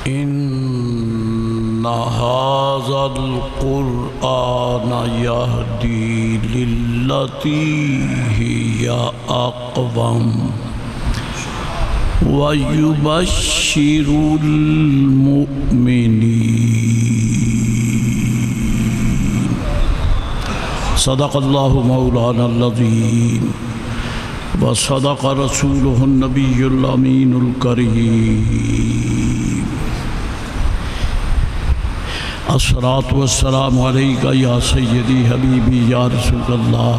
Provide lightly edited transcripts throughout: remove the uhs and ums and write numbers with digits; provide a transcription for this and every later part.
إن هذا القرآن يهدي للتي هي أقوم ويبشر المؤمنين صدق الله مولانا العظيم وصدق رسوله النبي الأمين الكريم الصلاة والسلام عليك يا سيدي حبيبي يا رسول الله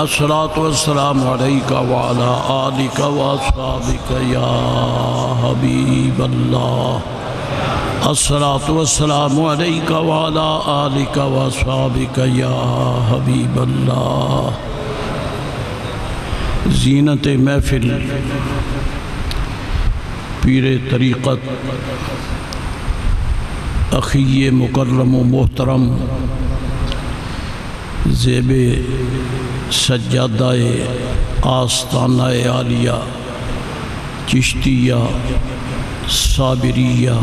الصلاة والسلام عليك وعلى آلك وأصحابك يا حبيب الله الصلاة والسلام عليك وعلى آلك وأصحابك يا حبيب الله زینت محفل پیر طریقت اخی مکرم و محترم زیب سجادہ آستانہ عالیہ چشتیہ صابریہ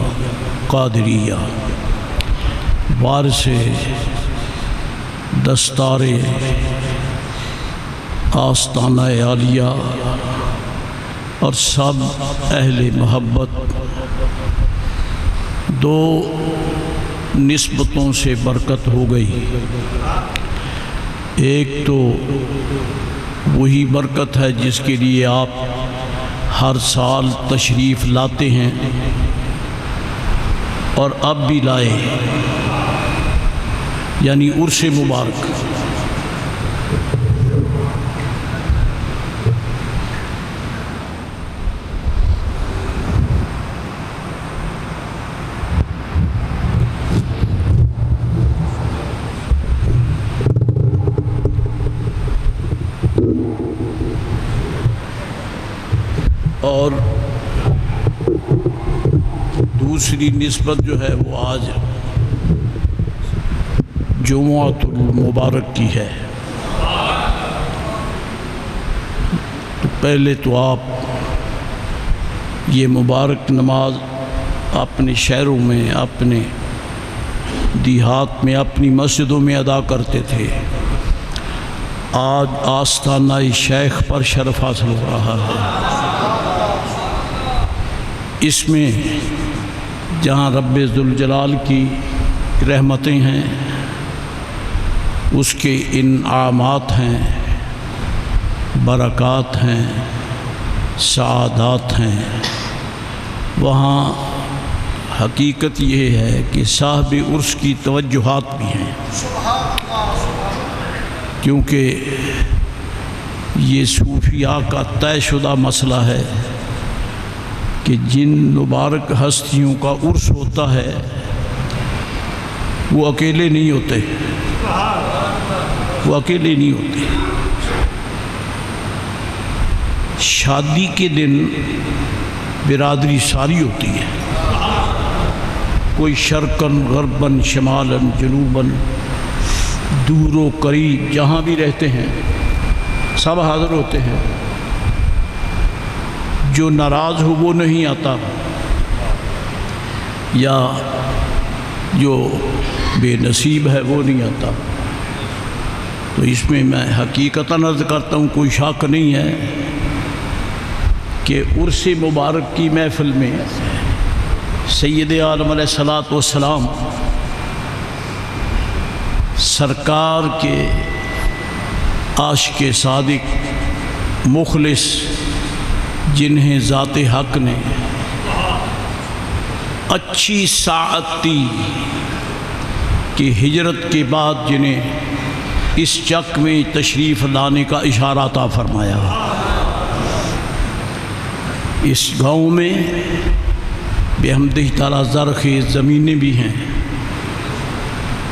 قادریہ وارث دستار آستانہ عالیہ اور سب اہل محبت، دو نسبتوں سے برکت ہو گئی۔ ایک تو وہی برکت ہے جس کے لیے آپ ہر سال تشریف لاتے ہیں اور اب بھی لائے، یعنی عرس مبارک۔ اور دوسری نسبت جو ہے وہ آج جمعۃ المبارک کی ہے۔ تو پہلے تو آپ یہ مبارک نماز اپنے شہروں میں، اپنے دیہات میں، اپنی مسجدوں میں ادا کرتے تھے۔ آج آستانہ شیخ پر شرف حاصل ہو رہا ہے۔ اس میں جہاں رب ذوالجلال کی رحمتیں ہیں، اس کے انعامات ہیں، برکات ہیں، سعادات ہیں، وہاں حقیقت یہ ہے کہ صاحب عرس کی توجہات بھی ہیں، کیونکہ یہ صوفیاء کا طے شدہ مسئلہ ہے کہ جن مبارک ہستیوں کا عرس ہوتا ہے وہ اکیلے نہیں ہوتے، وہ اکیلے نہیں ہوتے۔ شادی کے دن برادری ساری ہوتی ہے، کوئی شرقاً غرباً شمالاً جنوباً، دور و قریب جہاں بھی رہتے ہیں سب حاضر ہوتے ہیں۔ جو ناراض ہو وہ نہیں آتا، یا جو بے نصیب ہے وہ نہیں آتا۔ تو اس میں میں حقیقتاً عرض کرتا ہوں، کوئی شک نہیں ہے کہ عرس مبارک کی محفل میں سید عالم علیہ الصلوۃ والسلام سرکار کے عاشق صادق مخلص، جنہیں ذات حق نے اچھی ساعت دی کہ ہجرت کے بعد جنہیں اس چک میں تشریف لانے کا اشارہ عطا فرمایا۔ اس گاؤں میں بحمدہ تعالیٰ زرخیز زمینیں بھی ہیں،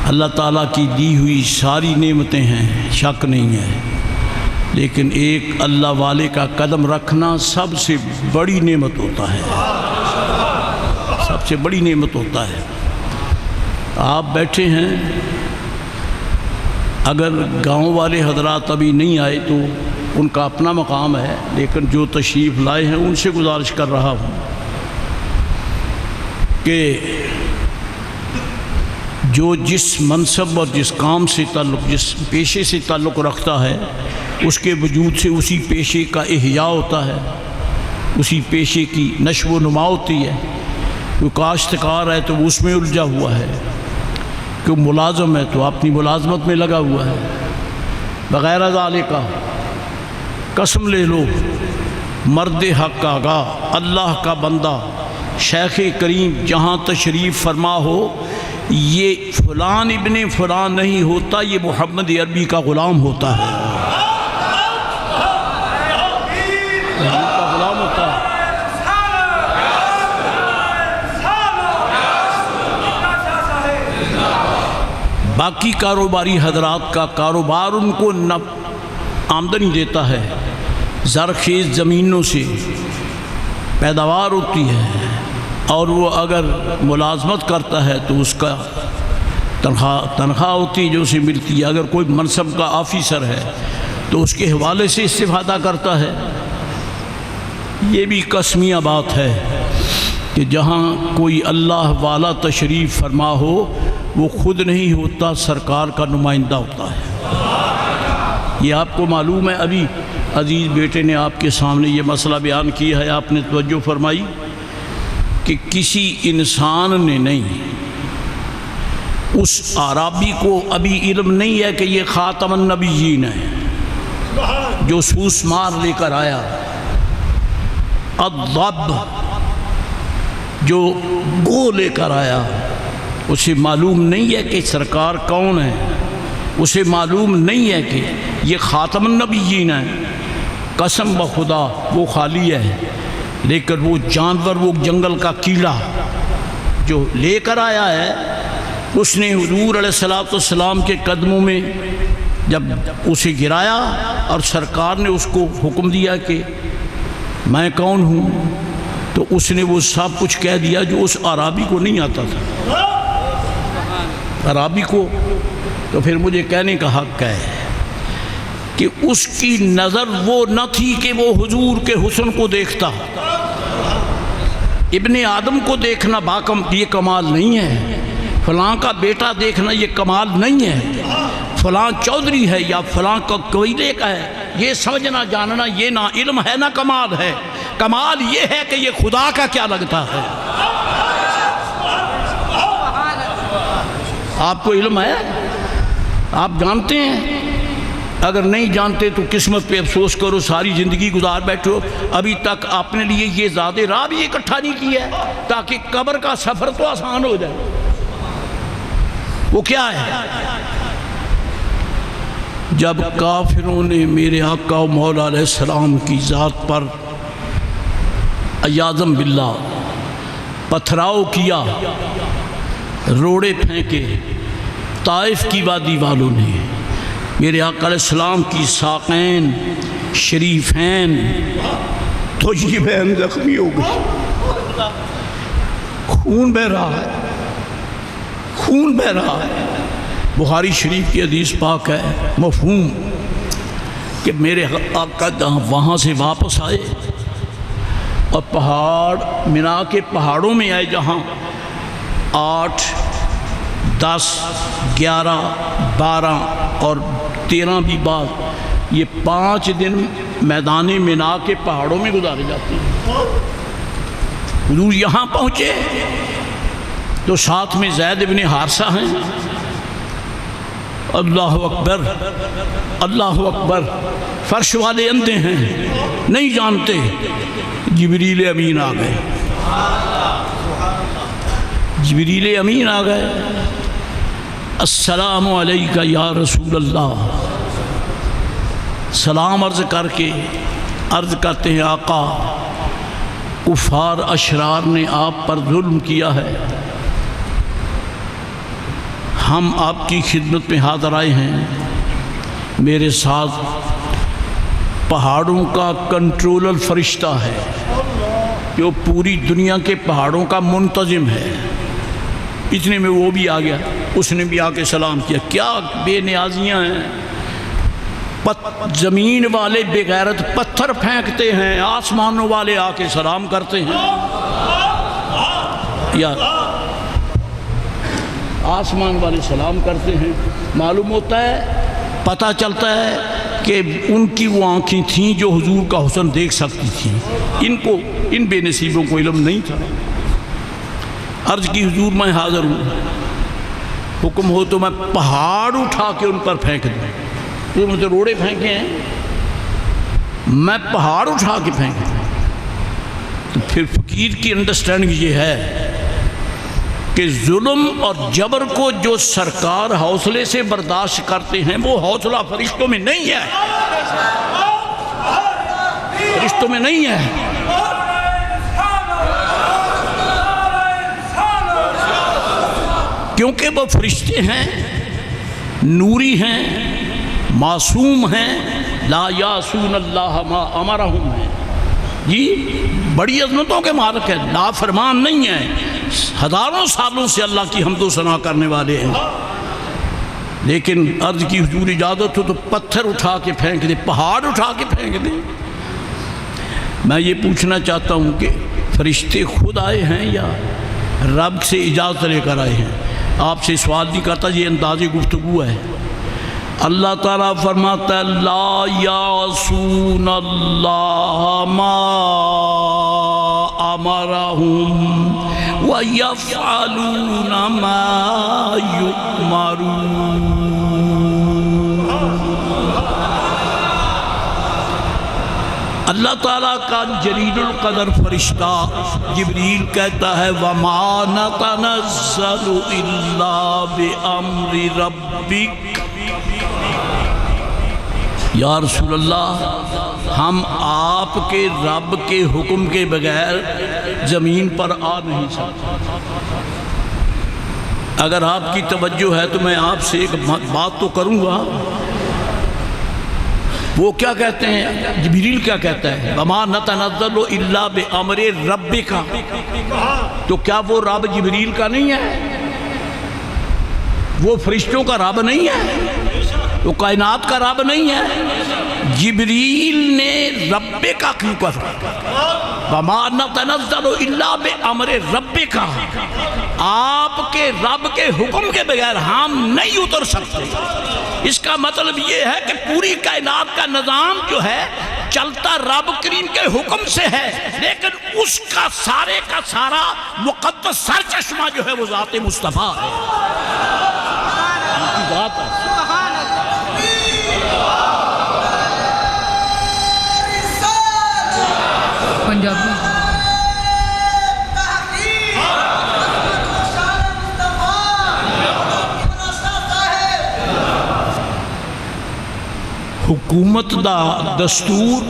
اللہ تعالیٰ کی دی ہوئی ساری نعمتیں ہیں، شک نہیں ہے، لیکن ایک اللہ والے کا قدم رکھنا سب سے بڑی نعمت ہوتا ہے، سب سے بڑی نعمت ہوتا ہے۔ آپ بیٹھے ہیں، اگر گاؤں والے حضرات ابھی نہیں آئے تو ان کا اپنا مقام ہے، لیکن جو تشریف لائے ہیں ان سے گزارش کر رہا ہوں کہ جو جس منصب اور جس کام سے تعلق، جس پیشے سے تعلق رکھتا ہے، اس کے وجود سے اسی پیشے کا احیاء ہوتا ہے، اسی پیشے کی نشو و نما ہوتی ہے۔ کوئی کاشتکار ہے تو وہ اس میں الجھا ہوا ہے، کوئی ملازم ہے تو اپنی ملازمت میں لگا ہوا ہے۔ بغیر ذالک قسم لے لو، مرد حق آگاہ اللہ کا بندہ شیخ کریم جہاں تشریف فرما ہو، یہ فلان ابن فلان نہیں ہوتا، یہ محمد عربی کا غلام ہوتا ہے، غلام ہوتا ہے۔ باقی کاروباری حضرات کا کاروبار ان کو آمدنی دیتا ہے، زرخیز زمینوں سے پیداوار ہوتی ہے، اور وہ اگر ملازمت کرتا ہے تو اس کا تنخواہ ہوتی ہے جو اسے ملتی ہے۔ اگر کوئی منصب کا آفیسر ہے تو اس کے حوالے سے استفادہ کرتا ہے۔ یہ بھی قسمیہ بات ہے کہ جہاں کوئی اللہ والا تشریف فرما ہو، وہ خود نہیں ہوتا، سرکار کا نمائندہ ہوتا ہے۔ یہ آپ کو معلوم ہے، ابھی عزیز بیٹے نے آپ کے سامنے یہ مسئلہ بیان کیا ہے، آپ نے توجہ فرمائی کہ کسی انسان نے نہیں، اس اعرابی کو ابھی علم نہیں ہے کہ یہ خاتم النبیین ہے جو سوس مار لے کر آیا، الضب جو گو لے کر آیا، اسے معلوم نہیں ہے کہ سرکار کون ہے، اسے معلوم نہیں ہے کہ یہ خاتم النبیین ہے۔ قسم بخدا وہ خالی ہے، لیکن وہ جانور، وہ جنگل کا کیڑا جو لے کر آیا ہے، اس نے حضور علیہ السلام کے قدموں میں جب اسے گرایا اور سرکار نے اس کو حکم دیا کہ میں کون ہوں، تو اس نے وہ سب کچھ کہہ دیا جو اس عرابی کو نہیں آتا تھا۔ عرابی کو تو پھر مجھے کہنے کا حق ہے کہ اس کی نظر وہ نہ تھی کہ وہ حضور کے حسن کو دیکھتا۔ ابن آدم کو دیکھنا یہ کمال نہیں ہے، فلاں کا بیٹا دیکھنا یہ کمال نہیں ہے، فلاں چودھری ہے یا فلاں کا قبیلے کا ہے، یہ سمجھنا جاننا یہ نہ علم ہے نہ کمال ہے۔ کمال یہ ہے کہ یہ خدا کا کیا لگتا ہے۔ آپ کو علم ہے، آپ جانتے ہیں، اگر نہیں جانتے تو قسمت پہ افسوس کرو، ساری زندگی گزار بیٹھو، ابھی تک اپنے لیے یہ زاد راہ بھی اکٹھا نہیں کیا ہے تاکہ قبر کا سفر تو آسان ہو جائے۔ وہ کیا ہے؟ جب کافروں نے میرے آقا و مولا علیہ السلام کی ذات پر عیاذم باللہ پتھراؤ کیا، روڑے پھینکے، طائف کی وادی والوں نے میرے آقا علیہ السلام کی ساقین شریفین تو یہ بہن زخمی ہو گئی، خون بہ رہا ہے، خون بہ رہا ہے۔ بخاری شریف کی حدیث پاک ہے، مفہوم کہ میرے آقا وہاں سے واپس آئے اور پہاڑ مینا کے پہاڑوں میں آئے، جہاں 8، 10، 11، 12 اور 13 بھی بعد یہ 5 دن میدان مینا کے پہاڑوں میں گزارے جاتے ہیں۔ حضور یہاں پہنچے تو ساتھ میں زید بن حارثہ ہیں۔ اللہ اکبر، اللہ اکبر، فرش والے اندھے ہیں، نہیں جانتے۔ جبریل امین آ گئے، جبریل امین آ گئے، السلام علیکہ یا رسول اللہ، سلام عرض کر کے عرض کرتے ہیں آقا کفار اشرار نے آپ پر ظلم کیا ہے، ہم آپ کی خدمت میں حاضر آئے ہیں، میرے ساتھ پہاڑوں کا کنٹرولر فرشتہ ہے جو پوری دنیا کے پہاڑوں کا منتظم ہے۔ اتنے میں وہ بھی آ گیا، اس نے بھی آ کے سلام کیا۔ کیا بے نیازیاں ہیں، زمین والے بغیرت پتھر پھینکتے ہیں، آسمانوں والے آ کے سلام کرتے ہیں. یا آسمان والے سلام کرتے ہیں. معلوم ہوتا ہے، پتہ چلتا ہے کہ ان کی وہ آنکھیں تھیں جو حضور کا حسن دیکھ سکتی تھیں. ان بے نصیبوں کو علم نہیں تھا. عرض کی حضور میں حاضر ہوں، حکم ہو تو میں پہاڑ اٹھا کے ان پر پھینک دوں. تو مجھے روڑے پھینکے ہیں، میں پہاڑ اٹھا کے پھینک دوں. تو پھر فقیر کی انڈرسٹینڈنگ یہ ہے کہ ظلم اور جبر کو جو سرکار حوصلے سے برداشت کرتے ہیں وہ حوصلہ فرشتوں میں نہیں ہے، فرشتوں میں نہیں ہے. کیونکہ وہ فرشتے ہیں، نوری ہیں، معصوم ہیں، لا یعصون اللہ ما امرہم ہیں. جی بڑی عظمتوں کے مالک ہیں، نافرمان نہیں ہیں، ہزاروں سالوں سے اللہ کی حمد و ثنا کرنے والے ہیں. لیکن عرض کی حضور اجازت ہو تو پتھر اٹھا کے پھینک دے، پہاڑ اٹھا کے پھینک دے. میں یہ پوچھنا چاہتا ہوں کہ فرشتے خود آئے ہیں یا رب سے اجازت لے کر آئے ہیں؟ آپ سے سوال نہیں کرتا، یہ انداز گفتگو ہے. اللہ تعالیٰ فرماتا ہے لا یعصون اللہ ما امرہم ویفعلون ما یؤمرون. اللہ تعالیٰ کا جلیل القدر فرشتہ جبریل کہتا ہے وَمَا نَتَنَزَّلُ إِلَّا بِأَمْرِ رَبِّكَ. یا رسول اللہ، ہم آپ کے رب کے حکم کے بغیر زمین پر آ نہیں سکتے. اگر آپ کی توجہ ہے تو میں آپ سے ایک بات تو کروں گا. وہ کیا کہتے ہیں؟ جبریل کیا کہتا ہے؟ وَمَا نَتَنَزَّلُ إِلَّا بِأَمْرِ رَبِّكَ. تو کیا وہ رب جبریل کا نہیں ہے؟ وہ فرشتوں کا رب نہیں ہے؟ وہ کائنات کا رب نہیں ہے؟ جبریل نے رب کا کیوں کہا؟ وَمَا نَتَنَزَّلُ إِلَّا بِأَمْرِ رَبِّكَ. آپ کے رب کے حکم کے بغیر ہم نہیں اتر سکتے. اس کا مطلب یہ ہے کہ پوری کائنات کا نظام جو ہے چلتا رب کریم کے حکم سے ہے، لیکن اس کا سارے کا سارا مقدس سرچشمہ جو ہے وہ ذات مصطفیٰ ہے. ذات ہے. پنجابی حکومت دا دستور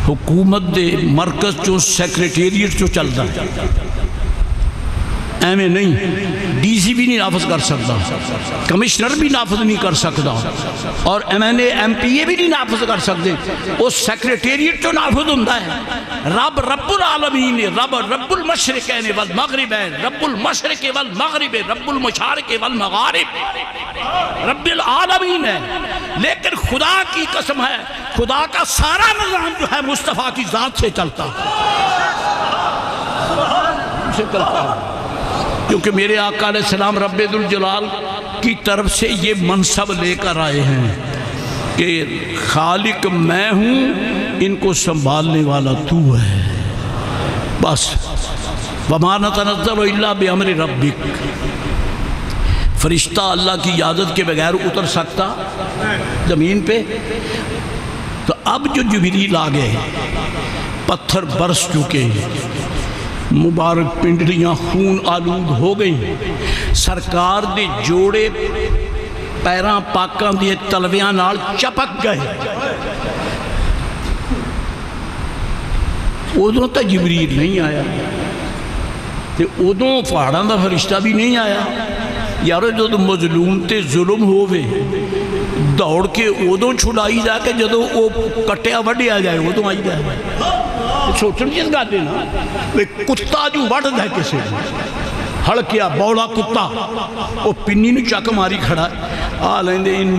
حکومت دے مرکز چو سیکریٹریٹ چو چلتا ہے، ایمیں نہیں. ڈی سی بھی نہیں نافذ کر سکتا، کمشنر بھی نافذ نہیں کر سکتا، اور ایم پی اے بھی نہیں نافذ کر سکتے. وہ سیکریٹریٹ جو نافذ ہوتا ہے. رب رب العالمین، رب رب المشرقین والمغربین، رب المشرق والمغرب، رب المشارق والمغارب، رب العالمین ہے. لیکن خدا کی قسم ہے، خدا کا سارا نظام جو ہے مصطفیٰ کی ذات سے چلتا ہے. کیونکہ میرے آقا علیہ السلام رب ذوالجلال کی طرف سے یہ منصب لے کر آئے ہیں کہ خالق میں ہوں، ان کو سنبھالنے والا تو ہے. بس وَمَا نَتَنَزَّلُ إِلَّا بِأَمْرِ رَبِّكَ. فرشتہ اللہ کی اجازت کے بغیر اتر سکتا زمین پہ؟ تو اب جو جبریل آ گئے، پتھر برس چکے، مبارک پنڈلیاں خون آلود ہو گئی. سرکار دے جوڑے پیراں پاکاں دیے تلویاں نال چپک گئے. ادوں تو جبریل نہیں آیا، تے ادوں پہاڑاں دا فرشتہ بھی نہیں آیا. یارو جدو مظلوم تے ظلم ہووے دوڑ کے ادوں چھڑائی جا کے جدو وہ کٹیا وڈیا جائے ادوں آئی جائے. سوچن چیز گا دینا کتا جو وڑ دے کسے ہڑکیا بولا کتا وہ پنی نو چک ماری کھڑا. آ لیندے ان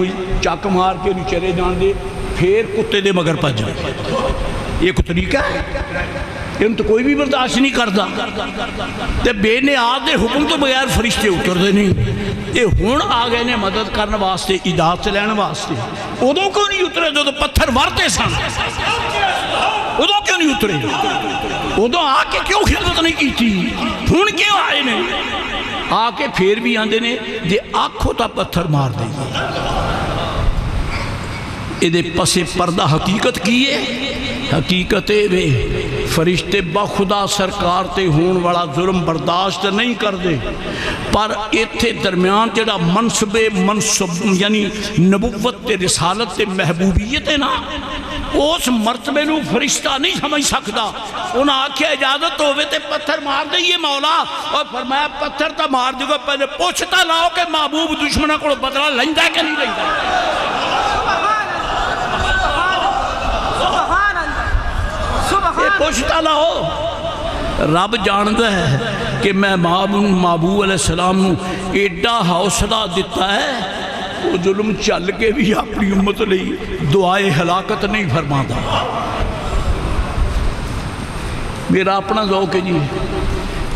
چک مار کے چلے جان دے پھر کتے دے مگر پج جائے. یہ کوئی طریقہ ہے؟ ان تو کوئی بھی برداشت نہیں کرتا. تے بے نیاز دے حکم تو بغیر فرشتے اترتے نہیں. یہ ہون آ گئے نے مدد کرنے واسطے اجازت لینے واسطے. ادو کیوں نہیں اترے جو پتھر مارتے سن؟ ادو کیوں نہیں اترے؟ ادو آ کے کیوں خدمت نہیں کی تھی؟ ہون کیوں آئے نے؟ آ کے پھر بھی آندے نے جے آنکھوں تا پتھر مار دیں گے. یہ پس پردہ حقیقت کیے حقیقت وے فرشتے بخدا سرکار تے ہون والا ظلم برداشت نہیں کر دے. پر ایتھے درمیان جڑا منصب یعنی نبوت تے رسالت تے محبوبیت ہے نا اس مرتبے نو فرشتہ نہیں سمجھ سکتا. انہاں آکھیا اجازت ہوئے تے پتھر مار دئیے مولا. اور فرمایا پتھر تا مار دے گا پہلے پوچھتا لاؤ کہ محبوب دشمنہ کو بدلہ لیندا کہ نہیں لیندا. پوچھتا لاؤ. رب جانتا ہے کہ میں محبوب علیہ السلام نو ایڈا حوصلہ دیتا ہے وہ ظلم چل کے بھی اپنی امت لئی دعائے ہلاکت نہیں فرماتا. میرا اپنا ذوق ہے جی.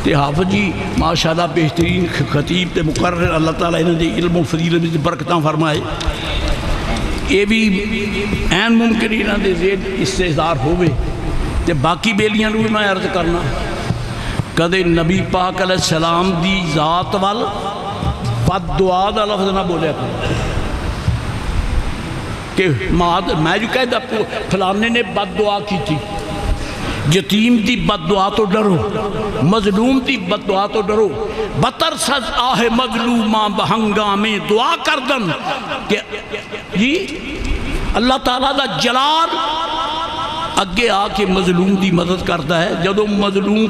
تے حافظ جی ماشاءاللہ بہترین خطیب تے مقرر اللہ تعالیٰ انہوں نے علم و فضیلت میں برکتاں فرمائے. یہ بھی این ممکن انہوں نے زید استحضار ہوئے. تے باقی بیلیاں نو میں عرض کرنا کدے نبی پاک علیہ السلام دی ذات وال بد دعا دا لفظ نہ بولے کہ میں جو کہہ دا فلانے نے بد دعا کی تھی. یتیم دی بد دعا تو ڈرو, مظلوم دی بد دعا تو ڈرو. بتر سز آہ مظلوماں بہنگام دعا کردن کہ جی اللہ تعالیٰ دا جلال اگے آ کے مظلوم دی مدد کرتا ہے جدو مظلوم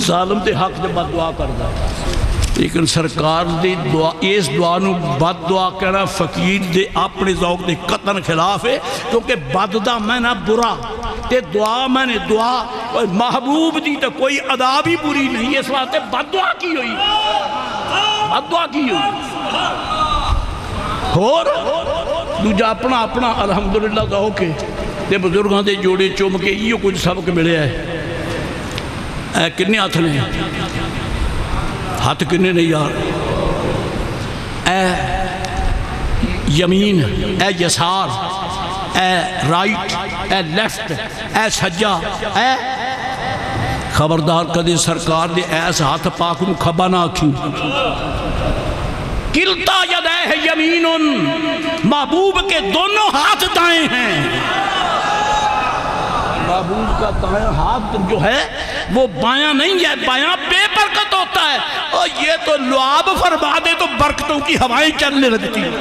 ظالم دے حق دے بد دعا کرتا ہے. لیکن سرکار دی دعا اس دعا نو بد دعا کہنا فقیر دے اپنے ذوق دے قطن خلاف ہے کیونکہ بد دا میں نہ برا تے دعا میں نے دعا اور محبوب دی تو کوئی ادا بھی بری نہیں. اس واسطے بد دعا کی ہوئی بد دعا کی ہوئی. اور دوجا اپنا اپنا الحمدللہ ذوق ہے تے بزرگاں دے جوڑے چوم کے یہ کچھ سبق ملے ہے. اے کنے ہاتھ نے ہاتھ کنے نہیں یار. اے یمین اے یسار اے رائٹ اے لیفٹ اے سجا اے خبردار کدے سرکار دے ایس ہاتھ پاک نو کھبا نہ آکھیں. کلتا یدہ یمین محبوب کے دونوں ہاتھ دائیں ہیں. محبوب کا دائیں ہاتھ جو ہے وہ بایاں نہیں ہے, بایاں بے برکت ہوتا ہے. اور یہ تو لعاب فرما دے تو برکتوں کی ہوائیں چلنے لگتی ہیں.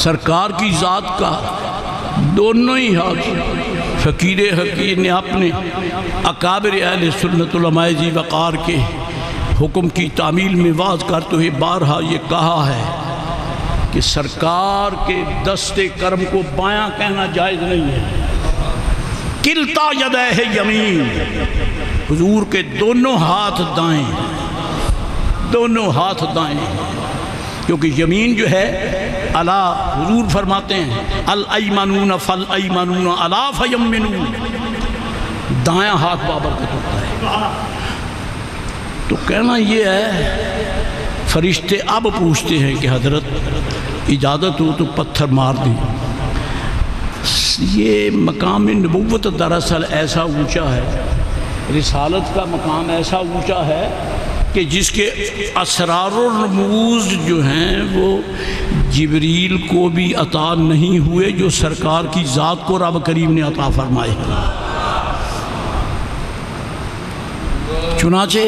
سرکار کی ذات کا دونوں ہی ہاتھ فقیر حقیر نے اپنے اکابر اہل سنت علماء ذی وقار کے حکم کی تعمیل میں واضح کرتے ہوئے بارہا یہ کہا ہے کہ سرکار کے دست کرم کو بایاں کہنا جائز نہیں ہے. کلتا یدہ یمین حضور کے دونوں ہاتھ دائیں, دونوں ہاتھ دائیں. کیونکہ یمین جو ہے اللہ حضور فرماتے ہیں الایمنون فالایمنون الا فیمنون, دایاں ہاتھ بابرکت ہوتا ہے. تو کہنا یہ ہے فرشتے اب پوچھتے ہیں کہ حضرت اجازت ہو تو پتھر مار دیں. یہ مقام نبوت دراصل ایسا اونچا ہے, رسالت کا مقام ایسا اونچا ہے کہ جس کے اسرار و رموز جو ہیں وہ جبریل کو بھی عطا نہیں ہوئے جو سرکار کی ذات کو رب کریم نے عطا فرمائے. چنانچہ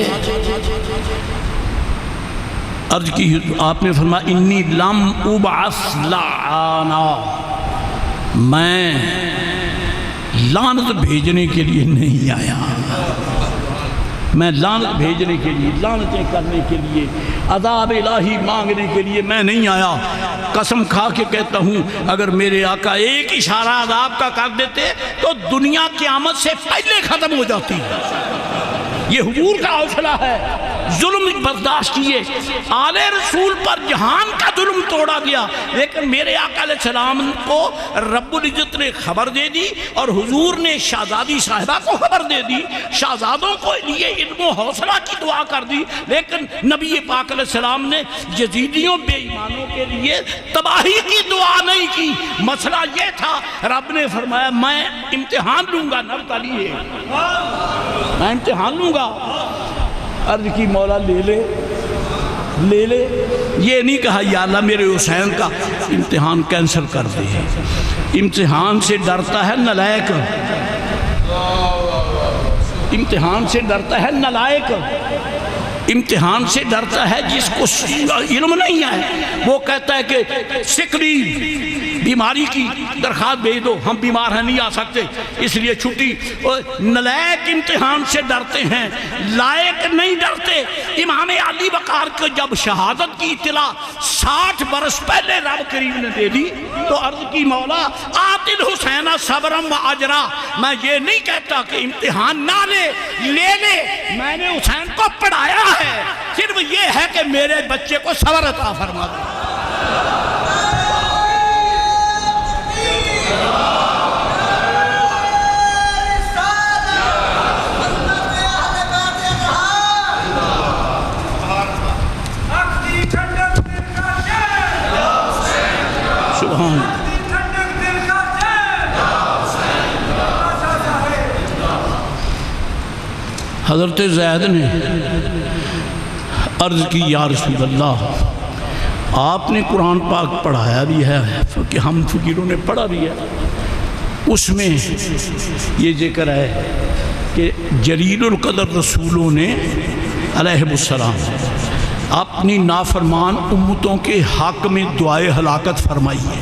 عرض کی آپ نے فرمایا انی لم ابعث لعانا, میں لعنت بھیجنے کے لیے نہیں آیا. میں لعنت بھیجنے کے لیے، لعنتیں کرنے کے لیے، عذاب الہی مانگنے کے لیے میں نہیں آیا۔ قسم کھا کے کہتا ہوں اگر میرے آقا ایک اشارہ عذاب کا کر دیتے تو دنیا قیامت سے پہلے ختم ہو جاتی۔ یہ حضور کا حوصلہ ہے، ظلم برداشت کیے، آل رسول پر جہان کا ظلم توڑا گیا، لیکن میرے آقا علیہ السلام کو رب العزت نے خبر دے دی اور حضور نے شہزادی صاحبہ کو خبر دے دی، شہزادوں کو لیے علم و حوصلہ کی دعا کر دی، لیکن نبی پاک علیہ السلام نے یزیدیوں بے ایمانوں کے لیے تباہی کی دعا نہیں کی۔ مسئلہ یہ تھا، رب نے فرمایا میں امتحان لوں گا، نفتالی ہے میں امتحان لوں گا۔ عرض کی مولا لے لے لے لے، یہ نہیں کہا یا اللہ میرے حسین کا امتحان کینسل کر دے۔ امتحان سے ڈرتا ہے نالائق، امتحان سے ڈرتا ہے نالائق، امتحان سے ڈرتا ہے جس کو علم نہیں ہے، وہ کہتا ہے کہ سکری بیماری کی درخواست بھیج دو، ہم بیمار ہیں نہیں آ سکتے اس لیے چھٹی۔ نالائق امتحان سے ڈرتے ہیں، لائق نہیں ڈرتے۔ امام علی وقار کو جب شہادت کی اطلاع 60 برس پہلے رب کریم نے دے دی تو عرض کی مولا آت الحسین صبرم و اجرا، میں یہ نہیں کہتا کہ امتحان نہ لے لے، میں نے حسین کو پڑھایا ہے، صرف یہ ہے کہ میرے بچے کو صبر عطا فرما دے۔ حضرت زید نے عرض کی یا رسول اللہ آپ نے قرآن پاک پڑھایا بھی ہے کہ ہم فقیروں نے پڑھا بھی ہے، اس میں یہ ذکر ہے کہ جلیل القدر رسولوں نے علیہ السلام اپنی نافرمان امتوں کے حق میں دعائے ہلاکت فرمائی ہے۔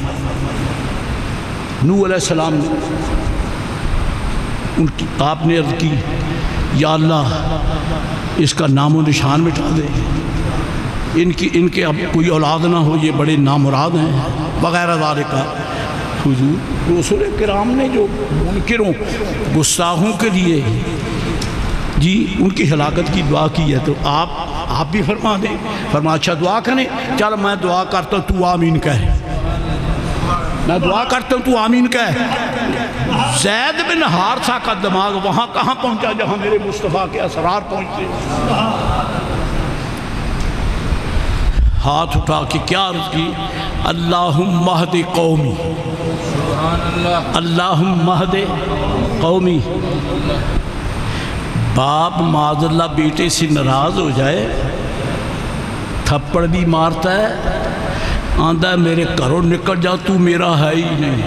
نوح علیہ السلام نے آپ نے عرض کی یا اللہ اس کا نام و نشان مٹا دے، ان کے اب کوئی اولاد نہ ہو، یہ بڑے نامراد ہیں وغیرہ ذالک۔ حضور رسول کرام نے جو منکروں گستاخوں کے لیے جی ان کی ہلاکت کی دعا کی ہے تو آپ بھی فرما دیں۔ فرما اچھا دعا کریں، چل میں دعا کرتا ہوں تو آمین کہہ، میں دعا کرتا ہوں تو آمین کہہ۔ زید بن حارثہ کا دماغ وہاں کہاں پہنچا جہاں میرے مصطفیٰ کے اسرار پہنچتے، ہاتھ اٹھا کے کیا عرض کی اللہم اہد قومی، اللہم اہد قومی۔ باپ معاذ اللہ بیٹے سے ناراض ہو جائے، تھپڑ بھی مارتا ہے، آندہ ہے میرے گھروں نکل جا تو میرا ہے ہی نہیں،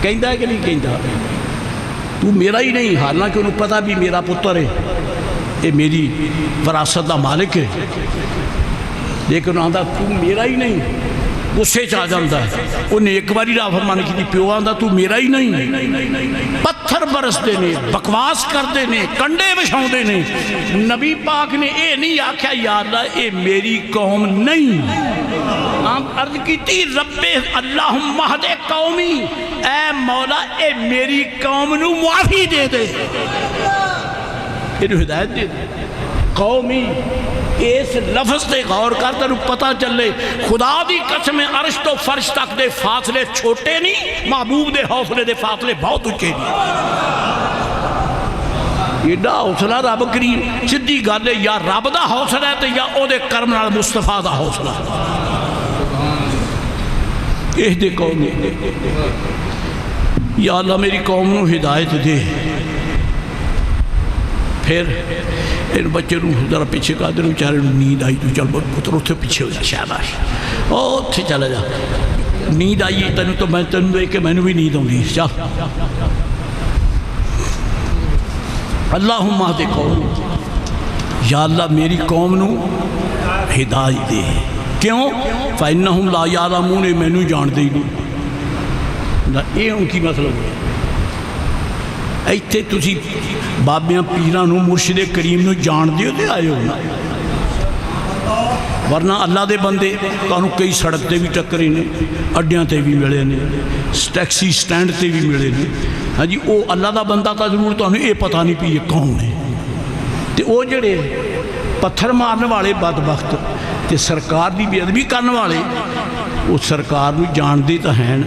کہندہ ہے کہ نہیں کہندہ، تو میرا ہی نہیں، حالانکہ انہوں پتہ بھی میرا پتر ہے، یہ میری وراثت دا مالک ہے، لیکن آندہ تو میرا ہی نہیں، غصے چاہ جاندہ ہے۔ انہیں ایک باری نافرمانی کی پیو آندہ تو میرا ہی نہیں، پتھر برس دینے، بکواس کر دینے، کنڈے بچھاؤں دینے۔ نبی پاک نے اے نہیں آکھا یا اللہ اے میری قوم نہیں، عرض کی تھی رب اللہم اہد قومی، اے مولا اے میری قوم نو معافی دے دے، انہوں ہدایت دے دے۔ قومی اس لفظ تے غور کرتا انہوں پتہ چلے خدا دی قسم عرش تو فرش تک دے فاصلے چھوٹے نہیں، محبوب دے حوصلے دے فاصلے بہت اچھے نہیں۔ ایڈا حوصلہ رب کریم سدھی گل ہے، یا رب دا حوصلہ ہے تو یا او دے کرم نال مصطفیٰ دا حوصلہ ہے۔ اہد قومی، یا اللہ میری قوم نو ہدایت دے۔ پھر ان بچے نو ذرا پیچھے کہا دے بیچارے نو نیند آئی تو چل پتر اتھے پیچھے ہو جا شاباش، اتھے چلا جا، نیند آئی تینوں تو میں تینوں دے کہ میں نے بھی نیند آؤں، چل۔ اللہم اہد قوم، یا اللہ میری قوم نو ہدایت دے۔ کیوں؟ فَإِنَّهُمْ لَا يَعْلَمُونَ، میں نے جان دے نہیں، یہ ان کی مطلب ہے۔ ایتھے تسی بابیاں پیران مرشد کریم نو جان دیو دے آئے ہو ورنہ اللہ دے بندے تانوں کئی سڑک تے بھی ٹکرے نے اڈیاں تے بھی ملے نے ٹیکسی سٹینڈ تے بھی ملے نے ہاں جی وہ اللہ دا بندہ تا ضرور تانوں یہ پتہ نہیں پی یہ کون ہے تے وہ جڑے پتھر مارنے والے بدبخت تے سرکار دی بے ادبی کرنے والے وہ سرکار نو جان دے تا ہیں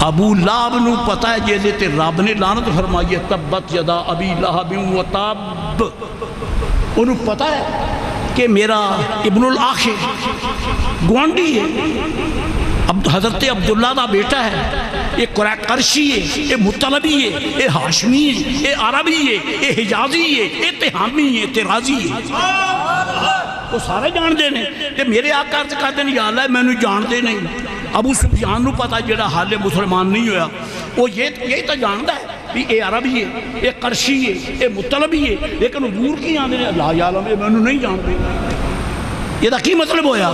ابو لہب نو پتہ ہے جیسے تے رب نے لعنت فرمائی ہے تبت یدا ابی لہب و تب انہوں پتہ ہے کہ میرا ابن الاخ گوانڈی ہے حضرت عبداللہ دا بیٹا ہے یہ قرشی ہے یہ مطلبی ہے یہ ہاشمی ہے یہ عربی ہے یہ حجازی ہے یہ تہامی ہے ترازی ہے وہ سارے جان دے نے کہ میرے آقا عرض کہتے ہیں یا اللہ میں نے جان دے نہیں ابو سفیان نو پتا جڑا حال مسلمان نہیں ہویا وہ یہی تو جانتا ہے بھی اے عربی ہے اے قرشی ہے اے مطلبی ہے لیکن حضور کی آنے نے اللہ یعلم میں نے نہیں جانتے یہ دا کی مطلب ہویا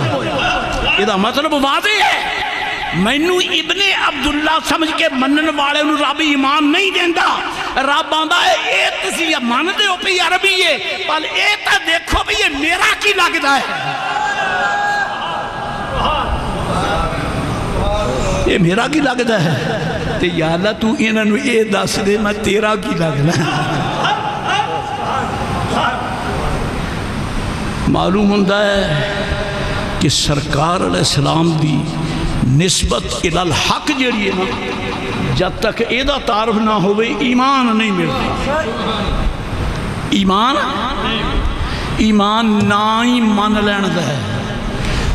یہ دا مطلب واضح ہے مینو ابن عبداللہ سمجھ کے منن والے انہوں رب ایمان نہیں دیندہ رب آندہ ہے اے تسی مان دے ہو پی عربی ہے پل اے تا دیکھو بھی یہ میرا کی لگتا ہے یہ میرا کی لگتا ہے تے یا اللہ تو انہوں اے دس دے میں تیرا کی لگنا ہے معلوم ہوندہ ہے کہ سرکار علیہ السلام دی نسبت الحق جڑی ہے نا جب تک ایدہ تعارف نہ ہوئے ایمان نہیں ملتا ایمان نہ ہی من لین دا ہے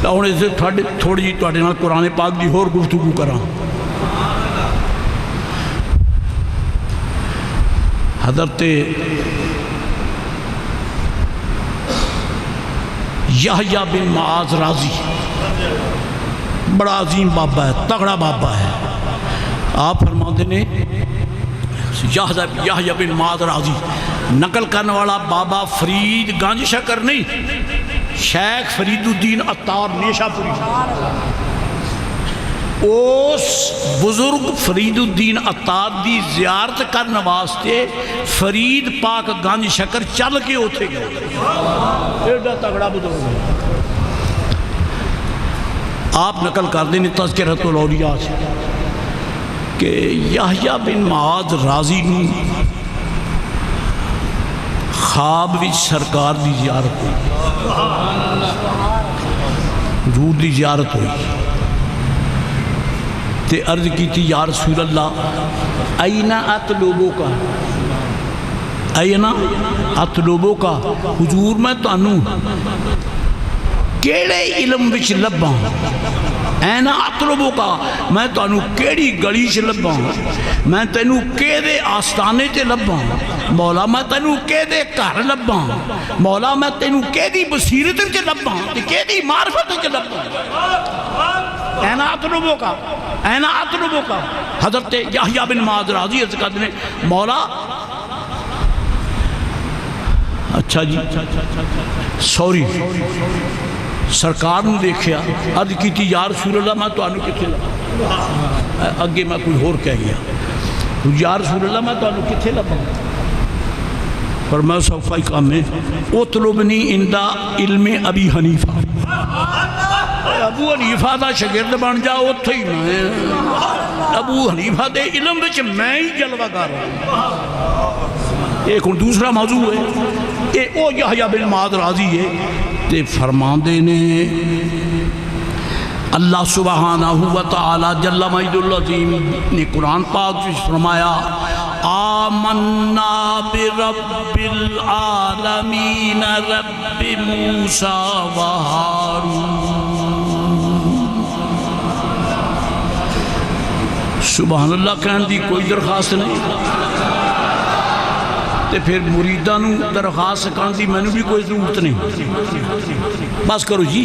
ہوں اسے تھوڑی جی تھوڑے نال قرآن پاک دی ہور گفتگو کراں حضرت یحییٰ بن معاذ رازی بڑا عظیم بابا ہے تگڑا بابا ہے آپ فرماتے نے یحییٰ بن معاذ رازی نقل کرنے والا بابا فرید گنج شکر نہیں شیخ فرید الدین عطار نیشہ پوری اس بزرگ فرید الدین عطار دی زیارت کرنے واسطے فرید پاک گنج شکر چل کے ہوتے گئے ایڈا تگڑا بزرگ ہے آپ نقل کر دیں تذکرۃ الاولیاء سے کہ یحییٰ بن معاذ رازی نے خواب وچ سرکار دی زیارت ہوئی حضور دی زیارت ہوئی تے عرض کی تھی یا رسول اللہ اینا اطلبو کا اینا اطلبو کا حضور میں تانوں کیڑے علم وچ لباں اینا اطلبو کا میں تانوں کیڑی گلی چ لباں میں تینوں کیدے آستانے تے لباں مولا میں تینوں کیدے گھر لباں مولا میں تینوں کیدی بصیرت تے لباں تے کیدی معرفت تے لباں اینا اطلبو کا اینا اطلبو کا حضرت یحییٰ بن معاذ رازی عرض کرتے ہیں مولا اچھا جی سوری سرکار نے دیکھیا عرض کی تھی یا رسول اللہ میں تو آنو کتھے لبا اگے میں کوئی اور کہہ گیا یا رسول اللہ میں تو آنو کتھے لبا فرمایا صفائی کام میں اطلبنی اندہ علم ابی حنیفہ ابو حنیفہ دا شگرد بن جا اتھے ہی میں ابو حنیفہ دے علم وچ میں ہی جلوہ کر رہا ہوں ایک دوسرا موضوع ہے اے او یحییٰ بن معاذ رازی ہے تے فرمان دینے اللہ سبحانہ وتعالی جل مجد العظیم نے قرآن پاک سے فرمایا آمنا برب العالمین رب موسیٰ و ہارون سبحان اللہ کہنے دی کوئی درخواست نہیں تے پھر مریدانوں درخواست کرنے دی میں نے بھی کوئی ضرورت نہیں بس کرو جی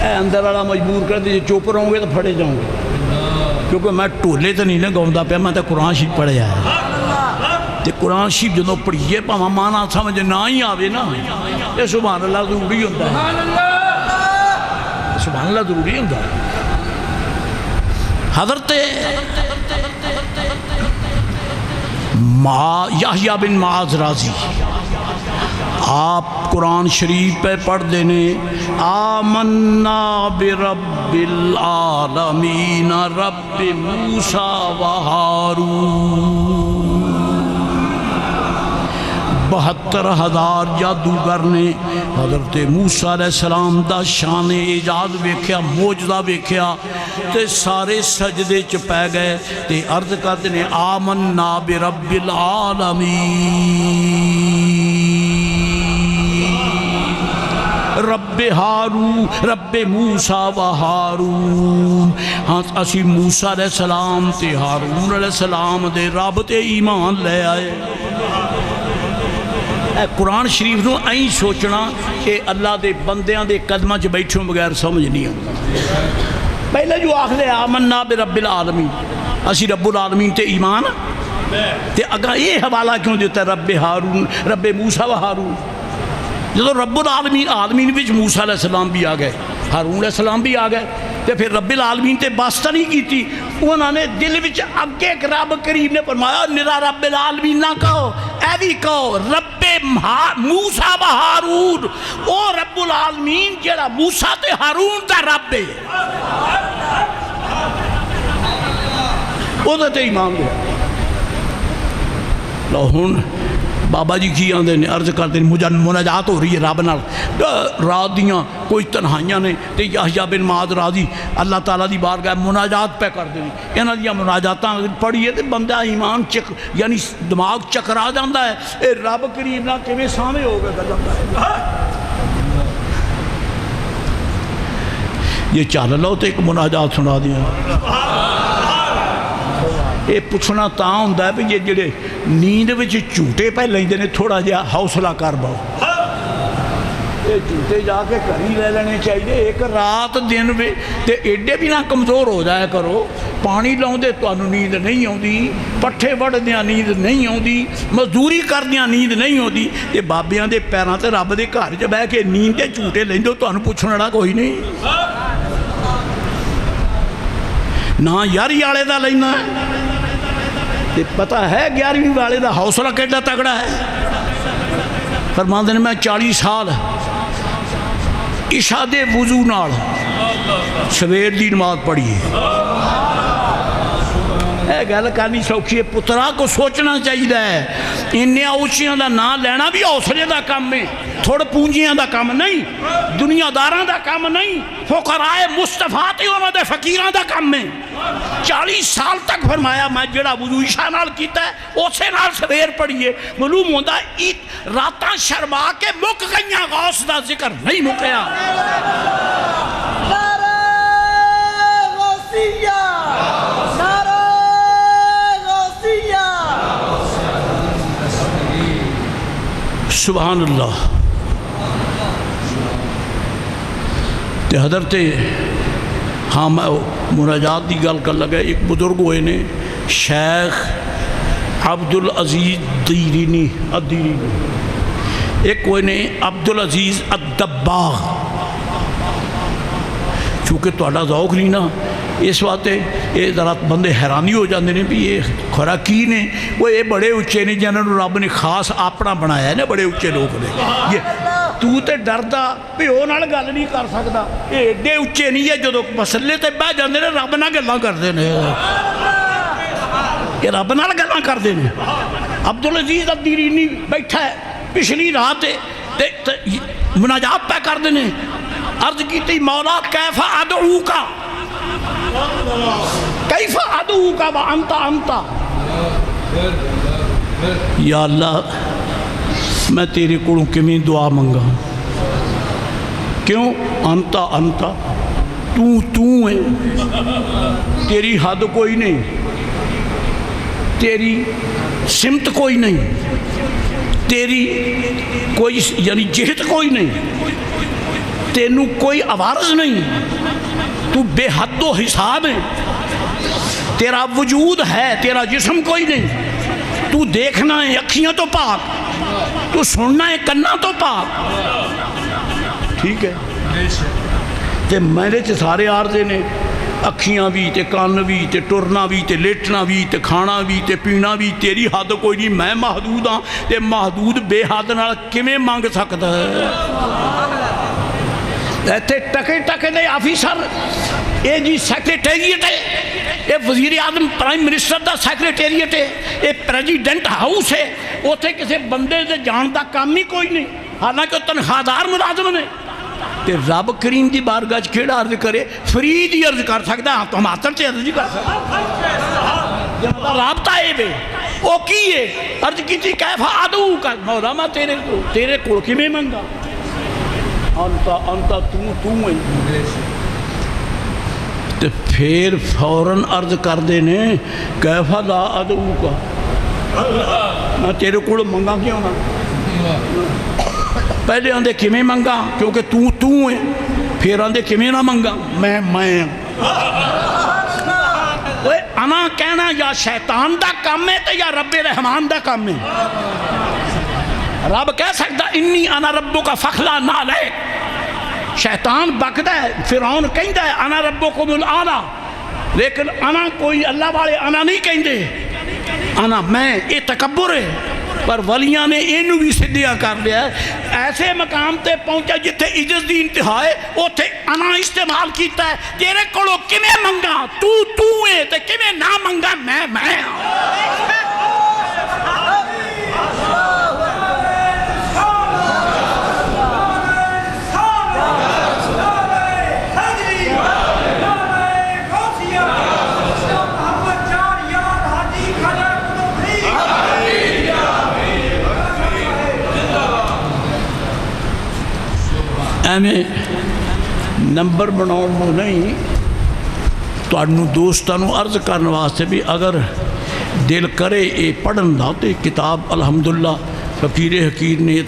اے اندر والا مجبور کر دیجئے چوپ رہوں گے تو پھڑے جاؤں گے کیونکہ میں ٹولے تو نہیں گاؤں پیا میں تو قرآن شریف پڑھے آیا تے قرآن شریف جدوں پڑھیے پاواں مانا سمجھ نہ ہی آوے نا یہ سبحان اللہ ضروری ہوتا ہے سبحان اللہ ضروری ہوتا ہے حضرت یحییٰ بن معاذ رازی آپ قرآن شریف پہ پڑھ دینے آمنا برب العالمین رب موسیٰ و ہارون 72,000 جادوگر نے حضرت موسیٰ علیہ السلام دا شان ایجاد ویکھیا موجزہ ویکھیا تے سارے سجدے چ پہ گئے تے عرض کرتے نے آمنا برب العالمین رب ہارون رب موسیٰ و ہارون ہاں اسی موسیٰ علیہ السلام تے ہارون علیہ السلام دے رب تے ایمان لے آئے قرآن شریف نو این سوچنا کہ اللہ دے بندیاں دے قدمہ چ بیٹھوں بغیر سمجھ نہیں آتا پہلے جو آخر آمنا برب العالمین اسی رب العالمین تے ایمان تے اگر یہ حوالہ کیوں دیتا ہے رب ہارون رب موسیٰ و ہارون جب رب العالمین عالمین وچ موسیٰ علیہ السلام بھی آ گئے ہارون علیہ السلام بھی آ گئے تے پھر رب العالمین تے باسطہ نہیں کی تھی انہوں نے دل وچ اگے ایک رب کریم نے فرمایا نرا رب العالمین نہ کہو اے بھی کہو رب موسیٰ و ہارون او رب العالمین جڑا موسیٰ تے ہارون دا رب ہے او تے ایمان دے لہن بابا جی کی آندے نے عرض کرتے ہیں مجھے مناجات ہو رہی ہے رب نال رات دیاں کوئی تنہائیاں نے تے یحییٰ بن معاذ رازی اللہ تعالیٰ دی بارگاہ مناجات پہ کر دیں انہاں دیاں مناجاتاں پڑھیے تے بندہ ایمان یعنی دماغ چکرا جاندہ ہے اے رب کریم نہ کیویں سامنے ہو گئے گلہ یہ چال لو تے ایک مناجات سنا دیا یہ پوچھنا تاں ہوندہ ہے یہ جڑے نیند وچ جھوٹے پہ لیندے نے تھوڑا جہا حوصلہ کر باؤ یہ جھوٹے جا کے کری لے لینے چاہیے ایک رات دن بھی تے ایڈے بھی نہ کمزور ہو جایا کرو پانی لاؤں دے تو انہوں نیند نہیں ہوں دی پٹھے بڑھ دیاں نیند نہیں ہوں دی مزدوری کر دیاں نیند نہیں ہوں دی یہ بابیاں دے پیران تے رب دے گھر جب ہے کہ نیند دے جھوٹے لیندے تو انہوں پوچھنا کوئی نہیں نہ یاری آلے دا لینا ہے پتہ ہے 11ویں والے دا حوصلہ کیڑا تگڑا ہے فرماندے نے میں 40 سال عشاء دے وضو نال سویر دی نماز پڑھی ہے اے گل کرنی سوکھی ہے پترا کو سوچنا چاہیے ہے انہاں اونچیاں دا نام لینا بھی حوصلے دا کام ہے تھوڑ پونجیاں دا کام نہیں دنیا داراں دا کام نہیں فقراء مصطفیٰ تے انہاں دے فقیراں دا کام ہے 40 سال تک فرمایا میں جڑا وضو عشاء نال کیتا ہے اسے نال سویر پڑھیے معلوم ہوندا راتاں شرما کے مک گئیاں غوث دا ذکر نہیں مکیا نعرہ غوثیہ نعرہ غوثیہ سبحان اللہ تے حضرت ہاں میں مناجات دی گل کر لگا ایک بزرگ ہوئے نے شیخ عبدالعزیز دیرینی ایک ہوئے نے عبدالعزیز الدباغ چونکہ توڑا ذوق نہیں نا اس بات ہے یہ ذرا بندے حیرانی ہو جاندے نے بھی یہ خوراکی نے وہ یہ بڑے اچھے نے جنہوں رب نے خاص اپنا بنایا ہے نا بڑے اچھے لوگ نے یہ تو تے ڈردا پیو نال گل نہیں کر سکدا یہ ایڈے اچھے نہیں ہے جدوں مسلے تے بہ جاندے نے رب نال گلاں کردے نے یہ رب نال گلاں کردے نے عبدالعزیز الدیرینی بیٹھا ہے پچھلی رات مناجات پہ کردے نے عرض کیتی مولا کیف ادعوکا کیف ادعوکا وانت انت یا اللہ میں تیرے کو کمی دعا منگا کیوں انتا انتا تو ہے تیری حد کوئی نہیں تیری سمت کوئی نہیں تیری کوئی یعنی جہت کوئی نہیں تینوں کوئی عوارض نہیں تو بے حد و حساب ہے تیرا وجود ہے تیرا جسم کوئی نہیں تو دیکھنا ہے اکھیاں تو پاک تو سننا ہے کنا تو پاک ٹھیک ہے تے میرے چھ سارے عارضے نے اکھیاں بھی تے کان بھی تے ٹرنا بھی تے لیٹنا بھی تے کھانا بھی تے پینا بھی تیری حد کوئی نہیں میں محدود ہاں تے محدود بے حد نال کیویں منگ سکدا ہے ایتھے ٹکے ٹکے دے آفیسر یہ جی سیکریٹریٹ ہے یہ وزیر اعظم پرائم منسٹر دا سیکریٹریٹ ہے یہ پریزیڈنٹ ہاؤس ہے اتنے کسی بندے دے جان دا کام ہی کوئی نہیں حالانکہ تنخواہ دار ملازم نے تے رب کریم دی بارگاہ کیڑا عرض کرے فری دی عرض کر سکتا ہاں تو ماتر تے عرض کر سکتا رابطہ ہے بے وہ کی ہے عرض کی تھی کیفا عدو کا مولا میں تیرے کول کی میں منگا انتا تو ہے تے پھر فوراً عرض کر دینے کیفا لا عدو کا میں تیرے کول منگا کیوں نہ پہلے آندے کیویں منگا کیونکہ تو ہے پھر آندے کیویں نہ منگا میں انا کہنا یا شیطان دا کام ہے یا رب رحمان دا کام ہے رب کہہ سکتا انی انا ربک فخلا نعلیک شیطان بکدا ہے فرعون کہندا ہے انا ربکم الاعلی لیکن انا کوئی اللہ والے انا نہیں کہندے انا میں یہ تکبر ہے پر ولیاں نے اینو بھی سدھیاں کر لیا ہے ایسے مقام تے پہنچا جتھے عزت دی انتہا ہے اوتھے انا استعمال کیتا ہے تیرے کولو کیویں منگا تو ہے تے کیویں نہ منگا میں ایویں نمبر بناؤ نہیں تانوں دوستانوں عرض کرنے واسطے بھی اگر دل کرے یہ پڑھن دا تے کتاب الحمدللہ فقیر حکیر نے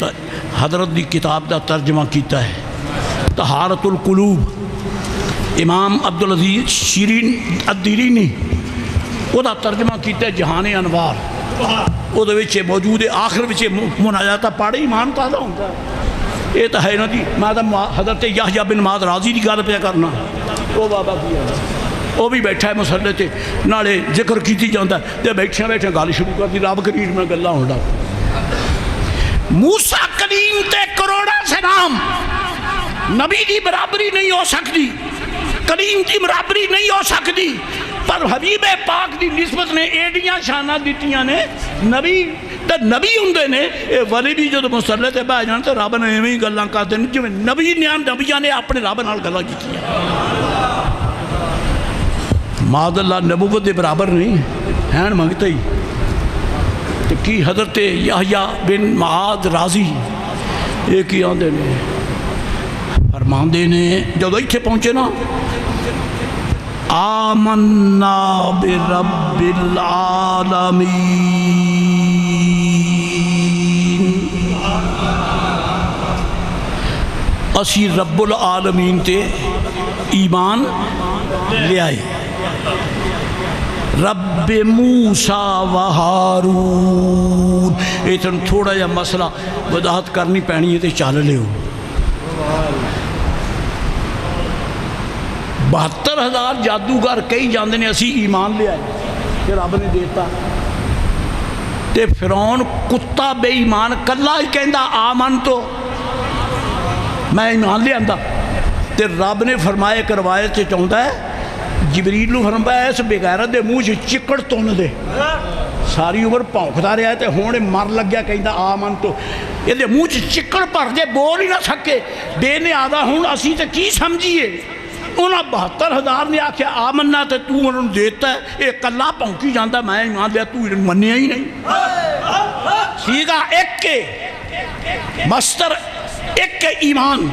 حضرت دی کتاب دا ترجمہ کیتا ہے طہارت القلوب امام عبدالعزیز شیرین الدیرینی وہ دا ترجمہ کیتا ہے جہان انوار وہ دے وچے موجود ہے آخر وچے مناجاتہ پاڑے ایمان تازہ ہوتا ہے یہ تو ہے نا جی میں حضرت یحییٰ بن معاذ رازی کی گل پہ کرنا وہ بابا کیا وہ بھی بیٹھا ہے مسلے تے نالے ذکر کیتی جاتا ہے تے بیٹھے گل شروع کر دی رب کریم میں گلاں ہوندا موسیٰ کلیم تے کروڑا سلام نبی دی برابری نہیں ہو سکتی کلیم دی برابری نہیں ہو سکتی پر حبیب پاک دی نسبت نے ایڈیاں شانہ دیتیاں نے نبی ہوندے نے ولی بھی جو مسلے تے بہ جان تے رب نے ایویں گلاں کردے نے جویں نبیاں نے اپنے رب نال گلاں کیتیاں معاذ اللہ نبوت دے برابر نہیں ہیں منگتے ہی تے کی حضرت یحییٰ بن معاذ رازی یہ کی آندے نے فرماندے نے جدو ایتھے پہنچے نا آمنا برب العالمین اسی رب العالمین تے ایمان لے آئے رب موسیٰ و ہارون ایتن تھوڑا یا مسئلہ وضاحت کرنی پینی ہے تے چال لے ہو 72,000 جادوگر کئی جاندے نے اسی ایمان لے آئے کہ رب نے دیتا تے فرعون کتا بے ایمان کلا ہی کہندا آمن تو میں ایمان لے آندا تے رب نے فرمایا ایک روایت سے چاہتا ہے جبریل نو فرمایا اس بغیرت دے منہ چکڑ تن دے ساری عمر پونکتا رہا ہے تے ہونے مر لگ گیا کہندا آمن تو یہ دے منہ چکڑ پر دے بول ہی نہ سکے بے نیازہ ہوں اسی تے کی سمجھیے انہاں 72,000 نے آکھیا آمنہ تے تو انہوں نے دیتا ہے ایک اللہ پونکی جانتا میں ایمان لیا تو منیا ہی نہیں سیگا ایک کے مستر ایک کے ایمان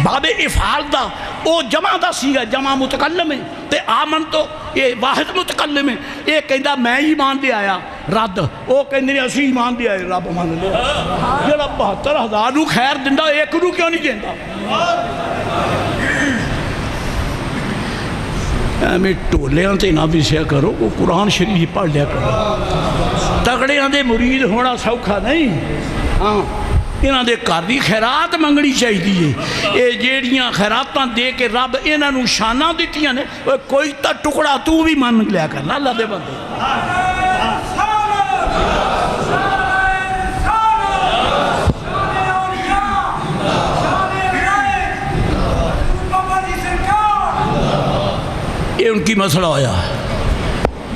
باب افعال دا او جمع دا سیگا جمع متکلم ہے تے آمن تو یہ واحد متکلم ہے یہ کہندہ میں ایمان دے آیا رد او کہندے اسی ایمان دے آئے رب مان لے جڑا 72,000 نو خیر دندہ ایک نو کیوں نہیں دیندہ میں ٹولیاں تے نہ بھی کرو وہ قرآن شریف پڑھ لیا کرو تگڑیاں دے مرید ہونا سوکھا نہیں ہاں انہاں دے گھر دی خیرات منگنی چاہیے. اے جیڑیاں خیراتاں دے کے رب انہاں نوں شاناں دتیاں نے کوئی تا ٹکڑا تو بھی من لیا کرنا اللہ دے بندے. یہ ان کی مسئلہ ہویا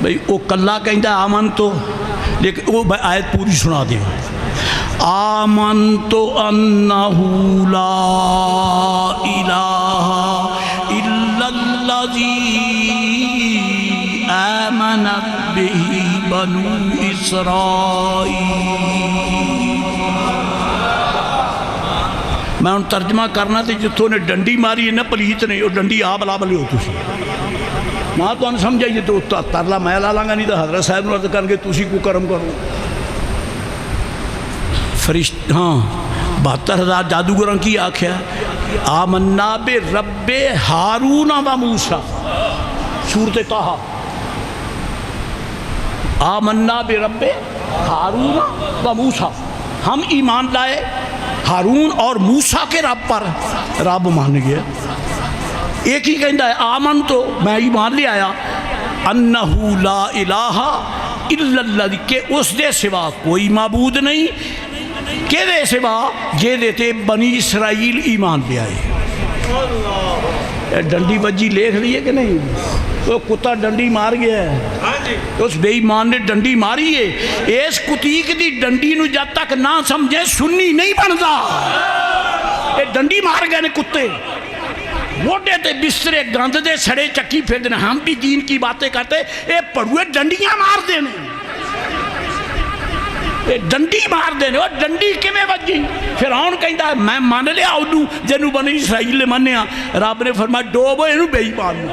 بھئی وہ کلا کہندا آمن تو لیکن وہ آیت پوری سنا دے. آمنت انہ لا الہ الا الذی آمنت بہ بنو اسرائیل. میں ان ترجمہ کرنا تھے جتوں نے ڈنڈی ماری ہے نا پلیت نے وہ ڈنڈی آپ لا بلے ہو تسی ماں تو سمجھائیے تو ترلا میں لا لاں گا نہیں تو حضرت صاحب نے عرض کر کے تسی کو کرم کرو. فرشت ہاں 72,000 جادوگراں کی آکھیا آمنا برب ہارون و موسیٰ سورۃ طٰہٰ. آمنا برب ہارون و موسیٰ ہم ایمان لائے ہارون اور موسیٰ کے رب پر. رب مان گیا ایک ہی کہندہ ہے آمن تو میں ایمان لے آیا انہو لا الہ الا اللہ کہ اس دے سوا کوئی معبود نہیں کہ دے سوا یہ دیتے بنی اسرائیل ایمان لے آئے. ڈنڈی بجی لیکھ لیے کہ نہیں وہ کتا ڈنڈی مار گیا ہے اس بے ایمان نے ڈنڈی ماری ہے. اس کتیک دی ڈنڈی نو جب تک نہ سمجھے سنی نہیں بنتا. یہ ڈنڈی مار گئے نے کتے موٹے تے بسترے گند دے سڑے چکی پھر دینے. ہم بھی دین کی باتیں کرتے اے پڑھوے ڈنڈیاں مار دینے اے ڈنڈی مار دینے. اور ڈنڈی کمیں بجی فرعون کہندہ ہے میں مان لیا اُنہوں جنہوں بنی اسرائیل نے منیا. رب نے فرمایا ڈوبو انہوں بے ایمان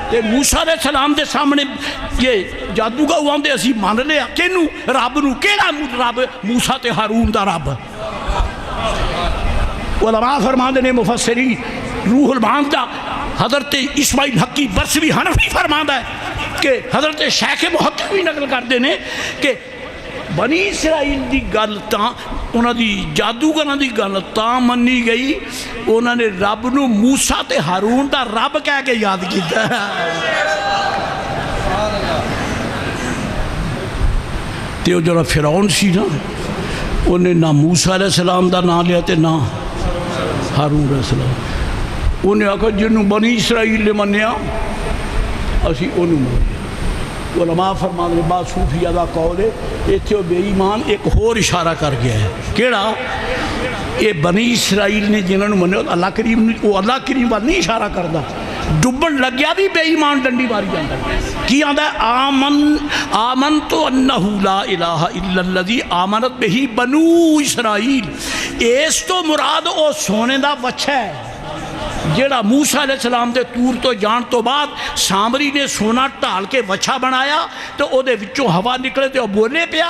تے موسیٰ علیہ السلام دے سامنے یہ جادو کا ہوا دے اسی مان لیا کنوں رب نو کیڑا رب موسیٰ تے ہارون دا رب. علماء فرما دینے مفسری روح المعانی دا حضرت اسماعیل حقی برسوی حنفی فرما ہے کہ حضرت شیخ محقق بھی نقل کر دینے کہ بنی اسرائیل دی گلتاں انہاں دی جادوگراں دی گلتاں منی گئی انہاں نے رب نو موسیٰ تے ہارون دا رب کہہ کے یاد کیتا تے وہ جو فرعون سی نا انہیں نہ موسیٰ علیہ السلام دا نام لیا تے نہ ہارون علیہ السلام. انہیں آکھا جنہوں بنی اسرائیل نے منیا اسی انہوں منیا. علماء فرمان نے بعد صوفیہ دا قول ہے ایتھے بے ایمان ایک اور اشارہ کر گیا ہے کیڑا یہ بنی اسرائیل نے جنہوں نے منیا اللہ کریم وہ اللہ کریم بات نہیں اشارہ کردہ ڈبن لگ گیا بھی بے ایمان ڈنڈی ماری جاندہ کی آندہ ہے آمن تو انہو لا الہ الا الذی آمنت بہی بنو اسرائیل. اس تو مراد او سونے دا وچھا ہے جیڑا موسیٰ علیہ السلام دے تور تو جان تو بعد سامری نے سونا ٹال کے وچھا بنایا تو او دے وچوں ہوا نکلے تے او بولے پیا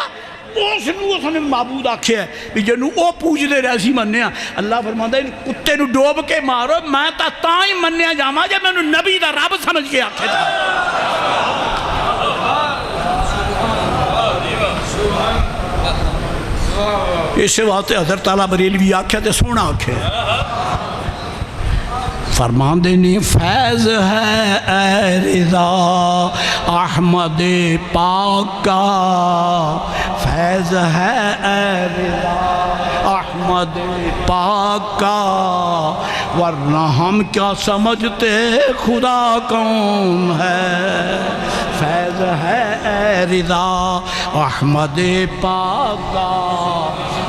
اس نے معبود آکھے ہے جنہوں او پوچھ دے رہی منیا. اللہ فرماتا ہے کتے نو ڈوب کے مارو میں تا ہی منیا جاما جب میں نبی دا رب سمجھ کے آکھے تھا. اسے واسطے حضرت تعالیٰ بریلوی آکھے تے سونا آکھے فرمان دینے فیض ہے اے رضا احمد پاک کا فیض ہے اے رضا احمد پاک کا ورنہ ہم کیا سمجھتے خدا کون ہے. فیض ہے اے رضا احمد پاک کا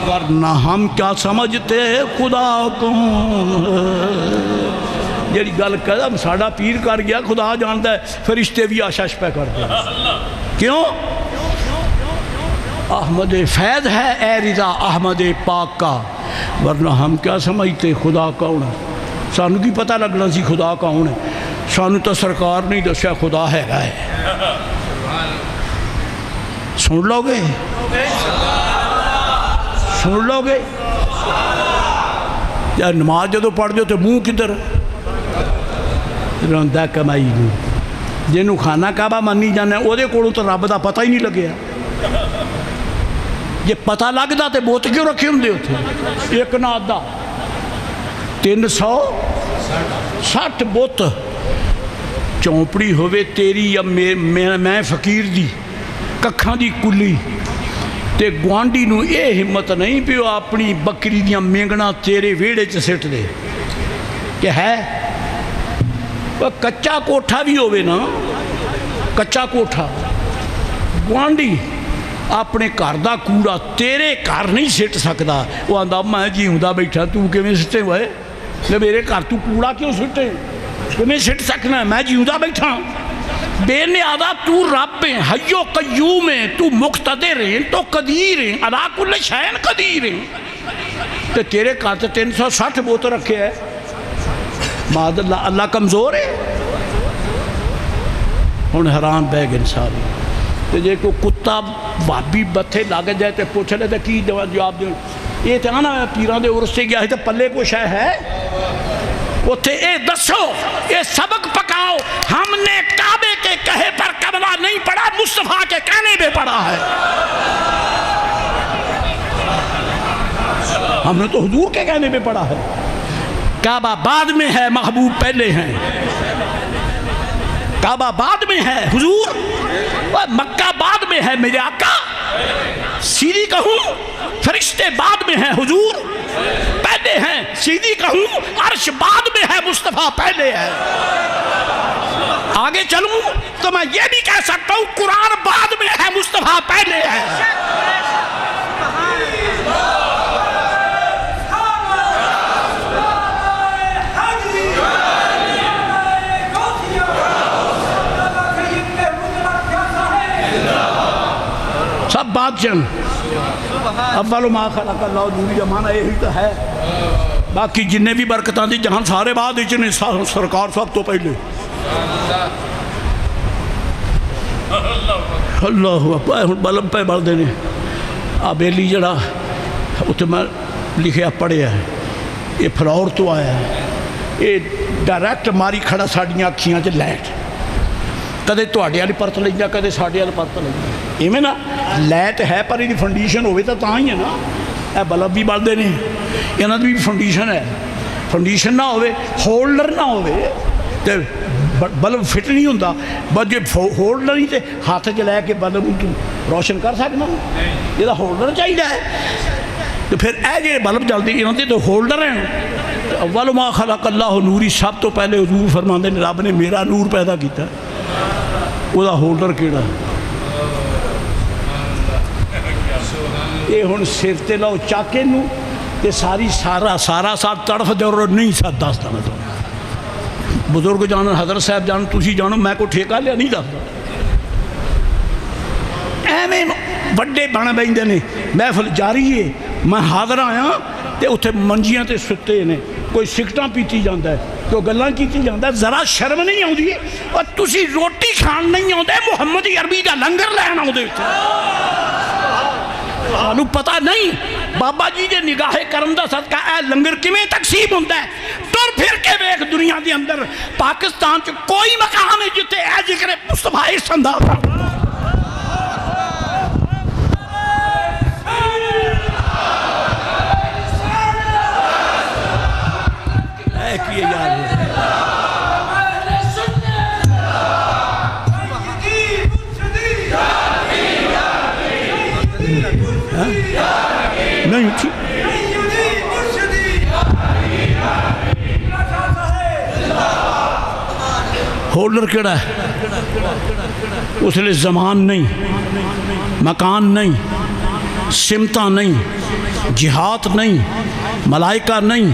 ورنہ ہم کیا سمجھتے خدا کون ہے. جیڑی گل قدم ساڑا پیر کر گیا خدا جانتا ہے فرشتے بھی آشش پہ کرتے ہیں کیوں احمد فیض ہے اے رضا احمد پاک کا ورنہ ہم کیا سمجھتے خدا کون ہے. سانو کی پتہ لگنا سی خدا کون ہے سانو تو سرکار نہیں دسیا خدا ہے گا ہے. سن لو گے سن لو گے یا نماز جدو پڑھ دو تو منہ کدھر روندا کمائی نو جنہوں خانہ کعبہ منی جانا ہے وہ دے کولوں تو رب دا پتہ ہی نہیں لگیا جے پتہ لگتا تو بت کیوں رکھے ہوں اتنے ایک نہ آدھا 360 بت چونپڑی ہوئے تیری یا میں فقیر دی ککھاں دی کلی تے گوانڈی نو اے ہمت نہیں پیو اپنی بکری دیاں مینگنا تیرے ویڑے چ سٹ دے کہ ہے وہ کچا کوٹھا بھی ہوئے نا کچا کوٹھا گوانڈی اپنے گھر دا کوڑا تیرے گھر نہیں سٹ سکتا وہ آندا میں جیوندا بیٹھا تو کیویں سٹے ہوئے میرے گھر تو کوڑا کیوں سٹے کیویں سٹ سکنا ہے میں جیوندا بیٹھا بے نیازا تو رب ہے حیو قیوم ہے تو مقتدر ہے تو قدیر ہے علی کل شیء قدیر ہے تو تیرے گھر تے 360 بوت رکھے ہے معاذ اللہ اللہ کمزور ہے ہن حیران بہ گئے انسان تو جے کوئی کتا بھابی بتھے لگ جائے تو پوچھ لے تو کی جواب دیں یہ تو آنا پیران دے عرس سے گیا ہے تو پلے کو شے ہے اتھے اے دسو اے سبق پکاؤ ہم نے کعبے کے کہے پر قبلہ نہیں پڑھا مصطفیٰ کے کہنے پہ پڑھا ہے ہم نے تو حضور کے کہنے پہ پڑھا ہے کعبہ بعد میں ہے محبوب پہلے ہیں کعبہ بعد میں ہے حضور مکہ بعد میں ہے میرے آقا سیدھی کہوں فرشتے بعد میں ہیں حضور پہلے ہیں سیدھی کہوں عرش بعد میں ہے مصطفیٰ پہلے ہے آگے چلوں تو میں یہ بھی کہہ سکتا ہوں قرآن بعد میں ہے مصطفیٰ پہلے ہے سب بات جن اول ما خلق اللہ نوری جمانا یہی تو ہے باقی جنہیں بھی برکتان دی جہاں سارے بعد اچھنے سرکار صاحب تو پہلے اللہ بلب پہ بڑھ دینے آبیلی جڑا اتنے میں لکھیا پڑھے ہے یہ فلور تو آیا ہے یہ ڈائریکٹ ماری کھڑا ساڑیاں اکھیاں چ لائٹ کدے توڑے والی پرت لیں جا کدے ساڑے والی پرت لیں جا ایویں نا لائٹ ہے پر یہ فنڈیشن ہوئے تو تاں ہی ہے نا اے بلب بھی بڑھ دینے یہاں بھی فنڈیشن ہے فنڈیشن نہ ہوئے ہولڈر نہ ہوئے تو بلب فٹ نہیں ہوتا بس جو ہولڈر نہیں تے ہاتھ چلائے کے بلب روشن کر سکنا یہ تو ہولڈر چاہیے ہے تو پھر اے جو بلب جلدی یہاں تے تو ہولڈر ہیں اول ما خلق اللہ نوری سب تو پہلے حضور فرماندے نے رب نے میرا نور پیدا کیتا ہے وہ دا ہولڈر کیڑا یہ ہن سر تے لاؤ چاکے نو تے سارا ساتھ طرف دے اور نہیں ساتھ داستا نہ تو بزرگ جانو حضرت صاحب جانو تسی جانو میں کو ٹھیکہ لیا نہیں داستا ایمیں بڑے بانا بیندے نے محفل جاری ہے میں حاضر آیا تے اتھے منجیاں تے ستے نے کوئی سکٹاں پیتی جاندہ ہے کوئی گلاں کیتی جاندہ ہے ذرا شرم نہیں ہوں دی اور تسی روٹی کھان نہیں ہوں دے محمدی عربی دا لنگر لینا ہوں دے سانو پتہ نہیں بابا جی دے نگاہ کرم دا صدقہ اے لنگر کمیں تقسیم ہوندہ ہے تر پھر کے بیک دنیا دے اندر پاکستان چ کوئی مقام ہے جتے اے ذکر مصطفیٰ سندہ اے کیے یاد ہے نہیں اچھی ہولڈر کیڑا ہے اس لئے زمان نہیں مکان نہیں سمتہ نہیں جہات نہیں ملائکہ نہیں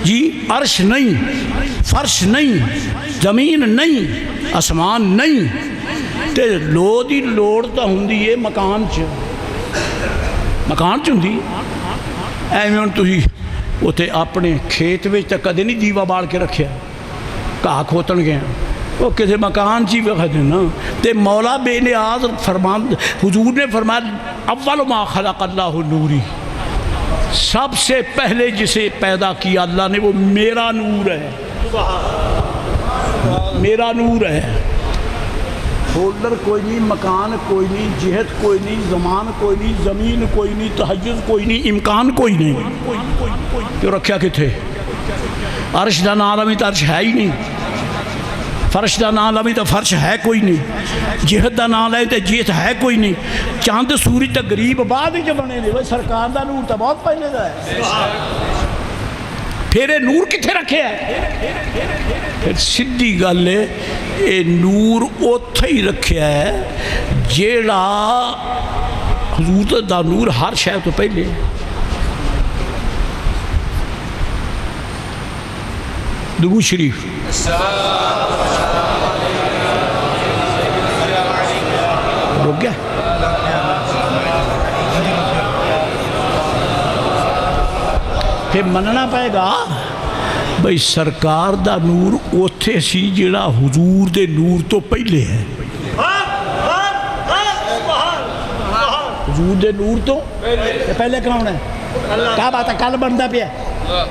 جی عرش نہیں فرش نہیں زمین نہیں آسمان نہیں تے لو دی لوڑ تا ہوندی ہے مکان چندی ایویں تھی اتنے اپنے کھیت میں تو کدے نہیں دیوا بال کے رکھیا گاہ کھوتن گیا وہ کسی مکان چی وقت نا تے مولا بے نیاز فرمان حضور نے فرمایا اول ما خلق اللہ نوری سب سے پہلے جسے پیدا کیا اللہ نے وہ میرا نور ہے میرا نور ہے ہولڈر کوئی نہیں، مکان کوئی نہیں، جہت کوئی نہیں، زمان کوئی نہیں، زمین کوئی نہیں، تحجز کوئی نہیں، امکان کوئی نہیں، جو رکھیا کتھے؟ عرش دا نام لوی تو عرش ہے ہی نہیں، فرش دا نام لوی تو فرش ہے کوئی نہیں، جہت دا نام لے تو جہت ہے کوئی نہیں، چاند سورج تو غریب بعد ہی جو بنے نے، وہ سرکار دا نور تو بہت پہلے دا ہے، پھر یہ نور کتھے رکھے ہے؟ پھر سدھی گل ہے یہ نور اوتھے ہی رکھیا ہے جیڑا حضور دا نور ہر شے تو پہلے درود شریف رک گیا پھر مننا پائے گا بھئی سرکار دا نور اوتھے سی جڑا حضور دے نور تو پہلے ہے، حضور دے نور تو پہلے کون ہے؟ کیا بات ہے؟ کل بنتا پیا،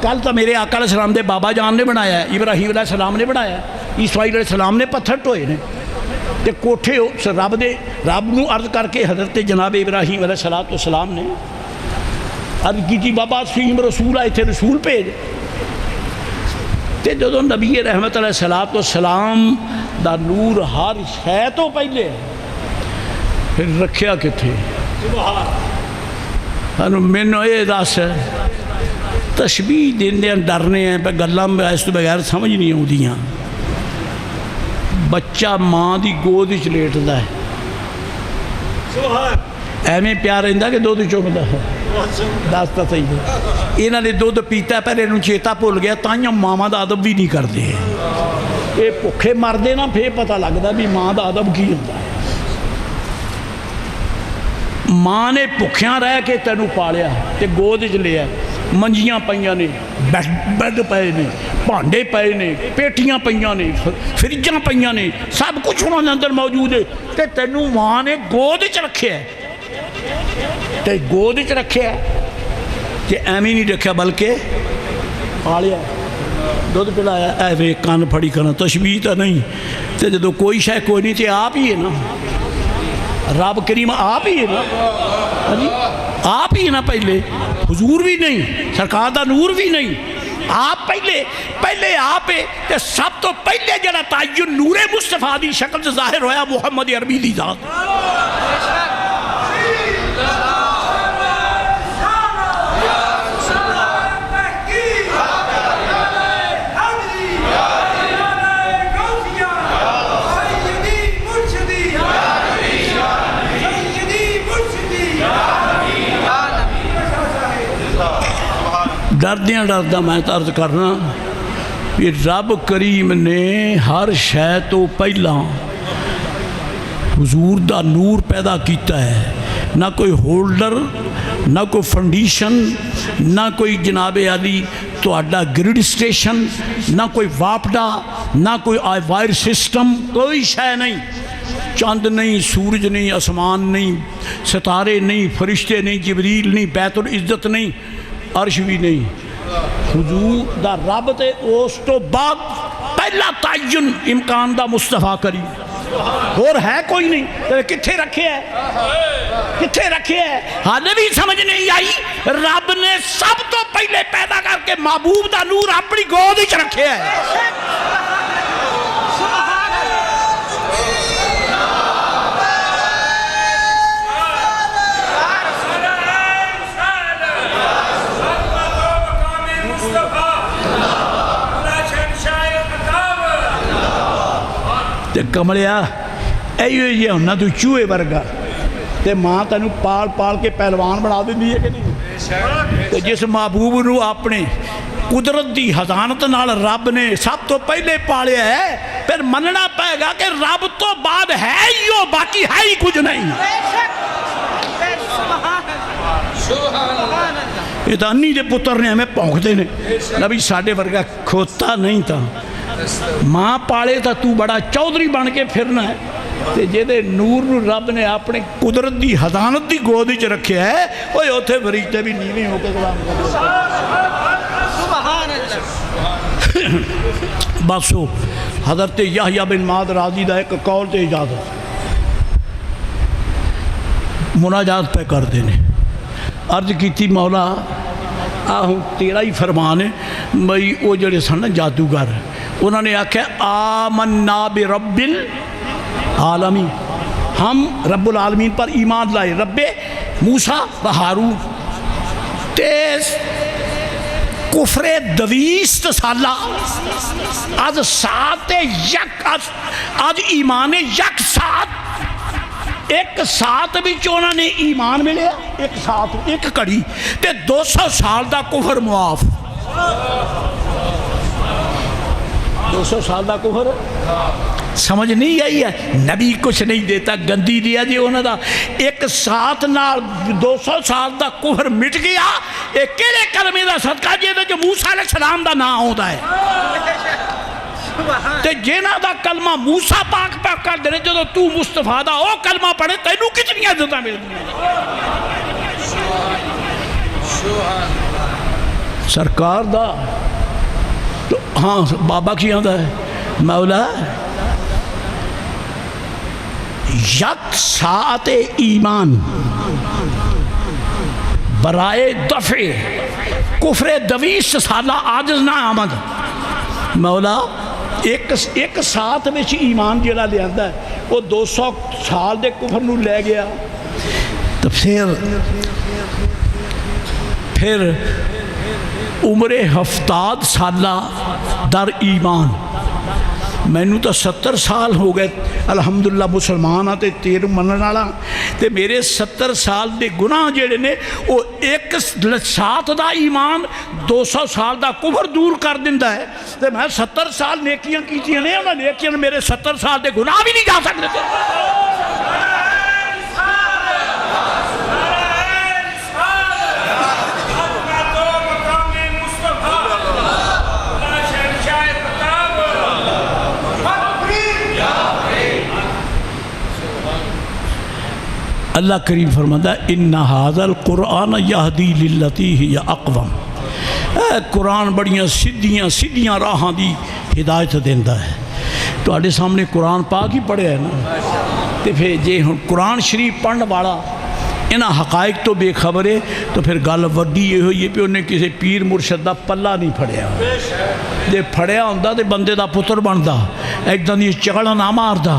کل تو میرے آقا علیہ السلام دے بابا جان نے بنایا ہے، ابراہیم علیہ السلام نے بنایا ہے، اسماعیل علیہ السلام نے پتھر ٹوئے نے تے کوٹھے رب نو عرض کر کے حضرت جناب ابراہیم علیہ السلام نے عرض کی تھی بابا سیم رسول آئے تھے، رسول بھیج تے جدو نبی رحمت علیہ السلام دا نور ہر شے تو پہلے پھر رکھیا کتھے؟ مینوں یہ دس تشبیح دیندے ڈرنے ہیں پہ گلاں میں اس تو بغیر سمجھ نہیں آؤندیاں، بچہ ماں دی گود وچ لیٹدا ہے ایویں پیار رہندا کہ دودھ چوکدا ہے، دستا صحیح ہے انہاں نے دودھ پیتا ہے پہلے انہوں چیتا بھول گیا تائیاں ماواں دا ادب بھی نہیں کرتے یہ بھوکے مردے نا پھر پتہ لگدا بھی ماں دا ادب کی ہوندا ہے، ماں نے بھوکیاں رہ کے تینوں پالیا تے گود وچ لیا، منجیاں پئیاں نے، بیڈ پئے نے، بھانڈے پئے نے، پیٹیاں پئیاں نے، فریجاں پئیاں نے، سب کچھ انہاں دے اندر موجود ہے تے تینوں ماں نے گود وچ رکھیا ہے تے گود وچ رکھیا ہے تے ایویں نہیں رکھیا بلکہ پالیا دودھ پلایا ایویں کان پھڑی کرنا تشبیہ تو نہیں تے جدو کوئی شے کوئی نہیں تے آپ ہی ہے نا، رب کریم آپ ہی ہے نا، آپ ہی ہے نا، پہلے حضور بھی نہیں، سرکار دا نور بھی نہیں، آپ پہلے آپ ہے تے سب تو پہلے جڑا تعین نور مصطفیٰ دی شکل سے ظاہر ہویا محمد عربی دی ذات، ڈردہ میں عرض کرنا کہ رب کریم نے ہر شے تو پہلا حضور دا نور پیدا کیتا ہے، نہ کوئی ہولڈر، نہ کوئی فنڈیشن، نہ کوئی جناب علی تو اڈا گریڈ سٹیشن، نہ کوئی واپڈا، نہ کوئی وائر سسٹم، کوئی شے نہیں، چاند نہیں، سورج نہیں، آسمان نہیں، ستارے نہیں، فرشتے نہیں، جبریل نہیں، بیت العزت نہیں، عرش بھی نہیں، حضور دا رب تے اس تو بعد پہلا تعین امکان دا مصطفیٰ کریم اور ہے کوئی نہیں، کتھے رکھے ہے، کتھے رکھے ہے؟ ہمیں بھی سمجھ نہیں آئی، رب نے سب تو پہلے پیدا کر کے محبوب دا نور اپنی گود وچ رکھے ہے، تے کملیا ایو یہ ہونا تو چوہے ورگا تے ماں تینوں پال پال کے پہلوان بنا دینی ہے کہ نہیں، تے جس محبوب نو اپنے قدرت دی حضانت نال رب نے سب تو پہلے پالیا ہے، پھر مننا پائے گا کہ رب تو بعد ہے ہی باقی ہے ہی کچھ نہیں، یہ تو انی دے پتر نے ہمیں پونکتے نے، نبی ساڑھے ورگا کھوتا نہیں تھا، ماں پالے تھا تو بڑا چودھری بن کے پھرنا ہے، تے جیدے نور رب نے اپنے قدرت دی حضانت دی گود وچ رکھے ہے، وہ اوتھے فرشتے بھی نیویں ہو کے سلام کرتے بس حضرت یحییٰ بن معاذ راضی دا ایک قول تے اجازت مناجات پہ کر دینے. عرض کیتی مولا ہوں تیرا ہی فرمان ہے بھئی وہ جڑے سن جادوگر انہوں نے آکھا آمنا برب العالمین، ہم رب العالمین پر ایمان لائے، رب موسیٰ و ہارون. تیز کفر دویست سالہ آج سات یک آج ایمان یک سات ایک سات بھی انہوں نے ایمان ملے ایک سات ایک کڑی تے 200 سال دا کفر معاف. 200 سال دا کفر سمجھ نہیں آئی ہے. نبی کچھ نہیں دیتا گندی دیا جی انہوں دا ایک ساتھ نال 200 سال دا کفر مٹ گیا. ایک کیلے کلمے دا صدقہ جی جو موسیٰ علیہ السلام دا نام ہوتا ہے تے جینا دا کلمہ موسیٰ پاک پاک کر دینے جو تو مصطفیٰ دا او کلمہ پڑھے تینوں کتنی عزتہ مل دیا. سرکار دا تو ہاں بابا کی آدھا ہے مولا یک ساعت ایمان برائے دفع کفر دویست سالہ عاجز نہ آمد. مولا ایک ساتھ میں ایمان جڑا لے آندا ہے وہ 200 سال دے کفر نو لے گیا. تو پھر عمر 70 سالہ در ایمان. میں نو تو 70 سال ہو گئے الحمدللہ مسلمان آتے تیر منن والا تے میرے 70 سال دے گناہ جڑے نے وہ ایک ساتھ دا ایمان 200 سال دا کفر دور کر دیندا ہے. تے میں 70 سال نیکیاں کیتیاں نے انہاں نیکیاں میرے 70 سال دے گناہ بھی نہیں جا سکتے تھے. اللہ کریم فرماتا ہے ان ھذا القرآن یہدی للتی ہی اقوم. اے قرآن بڑیاں سیدھیاں راہاں دی ہدایت دیندا ہے. تو آڑے سامنے قرآن پاک ہی پڑھے ہے نا تے پھر جے ہن قرآن شریف پڑھن والا انہاں حقائق تو بے خبر ہے تو پھر گل وڈی یہ ہوئی ہے پہ انہیں کسی پیر مرشد دا پلہ نہیں پھڑیا. جے پھڑیا ہوندا تے بندے دا پتر بندا ایک دن یہ چگڑا نہ ماردا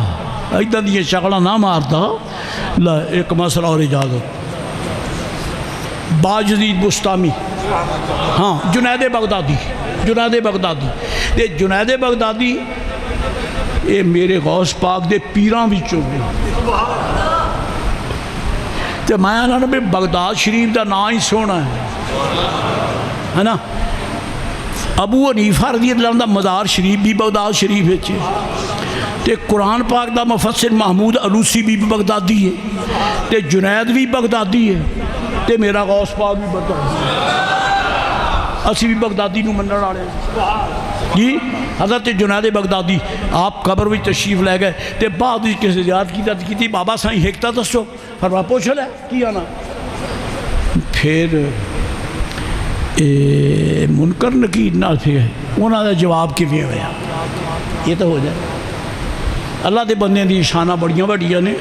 ایک دن یہ چگڑا نہ ماردا. لا ایک مسئلہ اور اجازت باجدید بستامی ہاں جنید بغدادی دے جنید بغدادی یہ میرے غوث پاک دے پیران وچوں تے میں آنا بھی بغداد شریف دا نا ہی سونا ہے نا. ابو حنیفہ رضی اللہ عنہ دا مزار شریف بھی بغداد شریف ہے تے قرآن پاک دا مفسر محمود علوسی بھی بغدادی ہے تے جنید بھی بغدادی ہے تے میرا غوث پاک بھی بغدادی ہے. اسی بھی بغدادی نو منن والے جی. حضرت جنید بغدادی آپ قبر بھی تشریف لے گئے تے بعد کسی زیارت کی تھی بابا سائیں ہیکتا دسو فرما پوچھ لے کی آنا. پھر منکر نکیر نہ پھر انہوں نے جواب کی بھی ہویا یہ تو ہو جائے. اللہ دے بندے دی شانہ بڑیاں بڑیاں نے.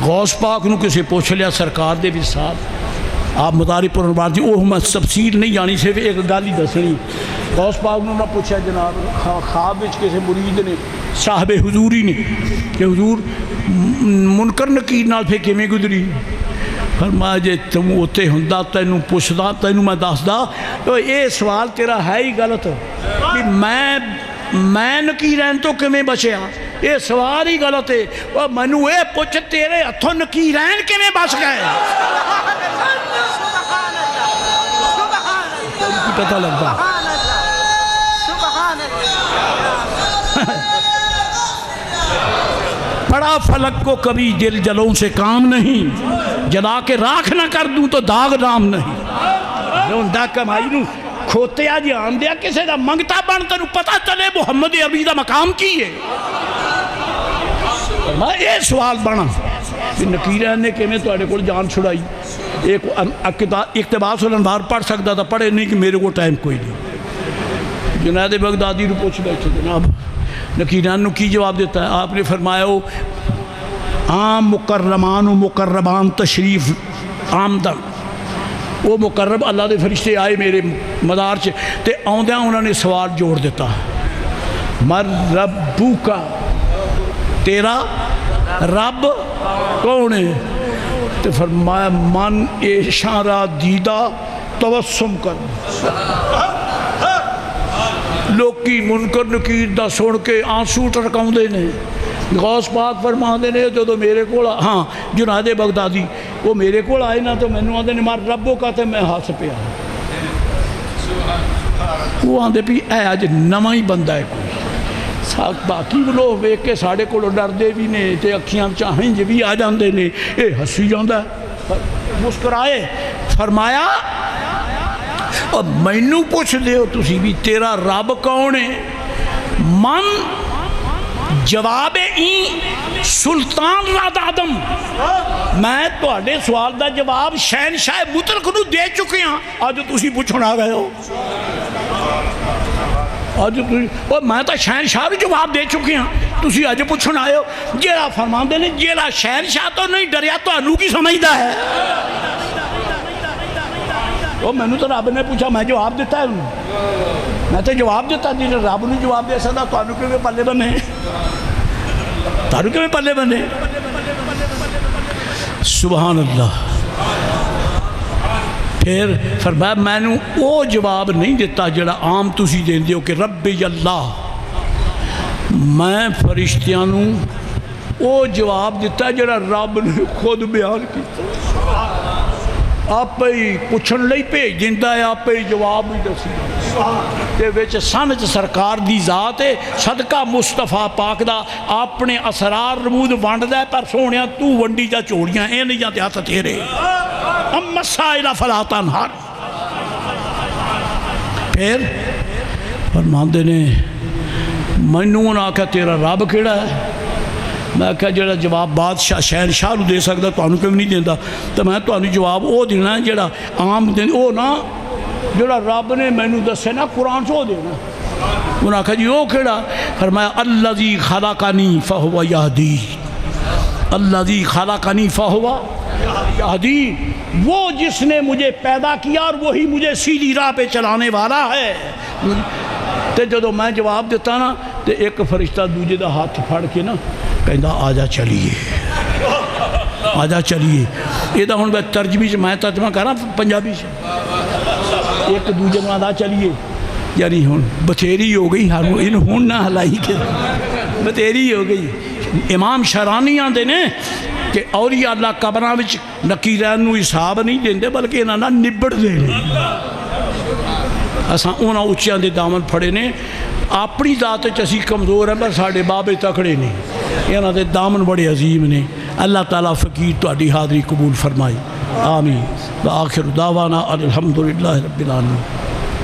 غوث پاک نو کسی پوچھ لیا سرکار دے بھی ساتھ آپ مداری پر انبار دی اوہ میں تفصیل نہیں جانی صرف ایک گالی دسنی. غوث پاک نو نہ پوچھا جناب خواب وچ کسی مرید نے صاحب حضوری نے کہ حضور منکر نکیر نال پھر کیویں گزری. فرمایا جے تم اوتے ہوندا تینوں پوچھدا تینوں میں دسدا اے سوال تیرا ہے ہی غلط کہ میں نکیرین تو کمیں بچیا. یہ سوال ہی غلط ہے. اور منو اے پوچھ تیرے ہتھوں نکیرین کمیں بچ گئے پتہ لگتا پڑا فلک کو کبھی دل جلوں سے کام نہیں جلا کے راکھ نہ کر دوں تو داغ نام نہیں. روندہ کمائی نو کھوتے آج آن دیا کسے دا منگتا بانتا نو پتہ چلے محمد عربی دا مقام کی ہے. میں یہ سوال بنا نکیرین نے کہ میں تو آڑے کو جان چھڑائی ایک اقتباس الانوار پڑھ سکتا تھا پڑھے نہیں کہ میرے کو ٹائم کوئی نہیں. جنید بغدادی رو پوچھ بیٹھے جناب نکیرین نو کی جواب دیتا ہے. آپ نے فرمایا ہو عام مکرمان و مقربان تشریف آمدن، وہ مقرب اللہ دے فرشتے آئے میرے مدار سے، تے آؤندیاں انہوں نے سوال جوڑ دیتا، مر ربو کا، تیرا رب کون ہے؟ تو فرمایا من اشارہ دیدہ توسم کر۔ لوکی منکر نکیر دا سن کے آنسو ٹرکاؤں دے نے۔ غوث پاک فرمان دے نے جو میرے کو، ہاں جنید بغدادی وہ میرے کو آئے نا تو مینوں آدھے نے مار ربو کا، تے میں ہاتھ پیا وہ آدھے بھی اے اج نواں ہی بندہ ہے کوئی، باقی لوگ ویکھ کے ساڑے کو ڈردے بھی نے تے اکھیاں چاہیں بھی آ جاندے نے، اے ہسی جاندا ہے مسکرائے۔ فرمایا اور مینوں پوچھ دے ہو تسی بھی تیرا رب کون ہے؟ من جواب این سلطان راد آدم، میں تواڈے سوال دا جواب شہنشاہ مطلق نو دے چکے ہاں، آج تسی پوچھن آ گئے ہو، آج اور میں تو شہنشاہ بھی جواب دے چکے ہاں، تسی آج پوچھن آئے ہو۔ جیڑا فرماندے نے جیڑا شہنشاہ تو نہیں ڈریا تو انو کی سمجھدا ہے؟ وہ میں نے تو رب نے پوچھا، میں جواب دیتا ہے انہوں، میں تو جواب دیتا جی رب نے جواب دے سکتا، تو انو کے میں پلے بنے، تانوں کے میں پلے بنے۔ سبحان اللہ۔ پھر فرمایا میں نے وہ جواب نہیں دیتا جڑا عام تسی دین دیو کہ رب اللہ، میں فرشتیاں نوں وہ جواب دیتا جڑا رب نے خود بیان کیتا، آپ ہی پوچھن لئی بھیج دیندا ہے، آپ ہی جواب بھی دسی تے وچ سنچ سرکار دی ذات ہے، صدقہ مصطفیٰ پاک دا اپنے اسرار رمود ونڈدا ہے، پر سونیا تو ونڈی جا چوڑیاں اے نہیں جاتے ہاتھ تیرے، ام مسائل فلا تنہر۔ پھر فرماندے نے مینوں نہ آکھا تیرا رب کیڑا ہے؟ میں کہا جڑا جواب بادشاہ شہنشاہ نو دے سکتا تو انو کیوں نہیں دیندہ، تو میں تو انو جواب او دینا ہے جڑا عام دین او نا جڑا رب نے میں نو دسے نا قرآن سے او دینا۔ انہوں نے کہا جی او کیڑا؟ فرمایا الذی خلقنی فہو یہدی، الذی خلقنی فہو یہدی، وہ جس نے مجھے پیدا کیا اور وہی مجھے سیدھی راہ پہ چلانے والا ہے۔ تے جدو میں جواب دیتا نا تے ایک فرشتہ دوجے دا ہاتھ پھڑ کے نا کہندا آجا چلیے، آجا چلیے۔ یہ دا ہن میں ترجمے میں ترجمہ کر رہا پنجابی سے، ایک دوجے میں آجا چلیے، یعنی ہن بتھیری ہو گئی، ہن نہ ہلائی کے بتھیری ہو گئی۔ امام شرانی آندے نے کہ اولیاء اللہ قبراں وچ نکیران نو حساب نہیں دیندے بلکہ انہاں نال نبڑ دے نے۔ اساں انہاں اچیاں دے دامن پھڑے نے، اپنی ذات وچ اسی کمزور ہیں پر ساڈے بابے تکڑے نے، انہاں دے دامن بڑے عظیم نے۔ اللہ تعالیٰ فقیر تہاڈی حاضری قبول فرمائے، آمین۔ وآخر دعوانا الحمدللہ رب العالمین۔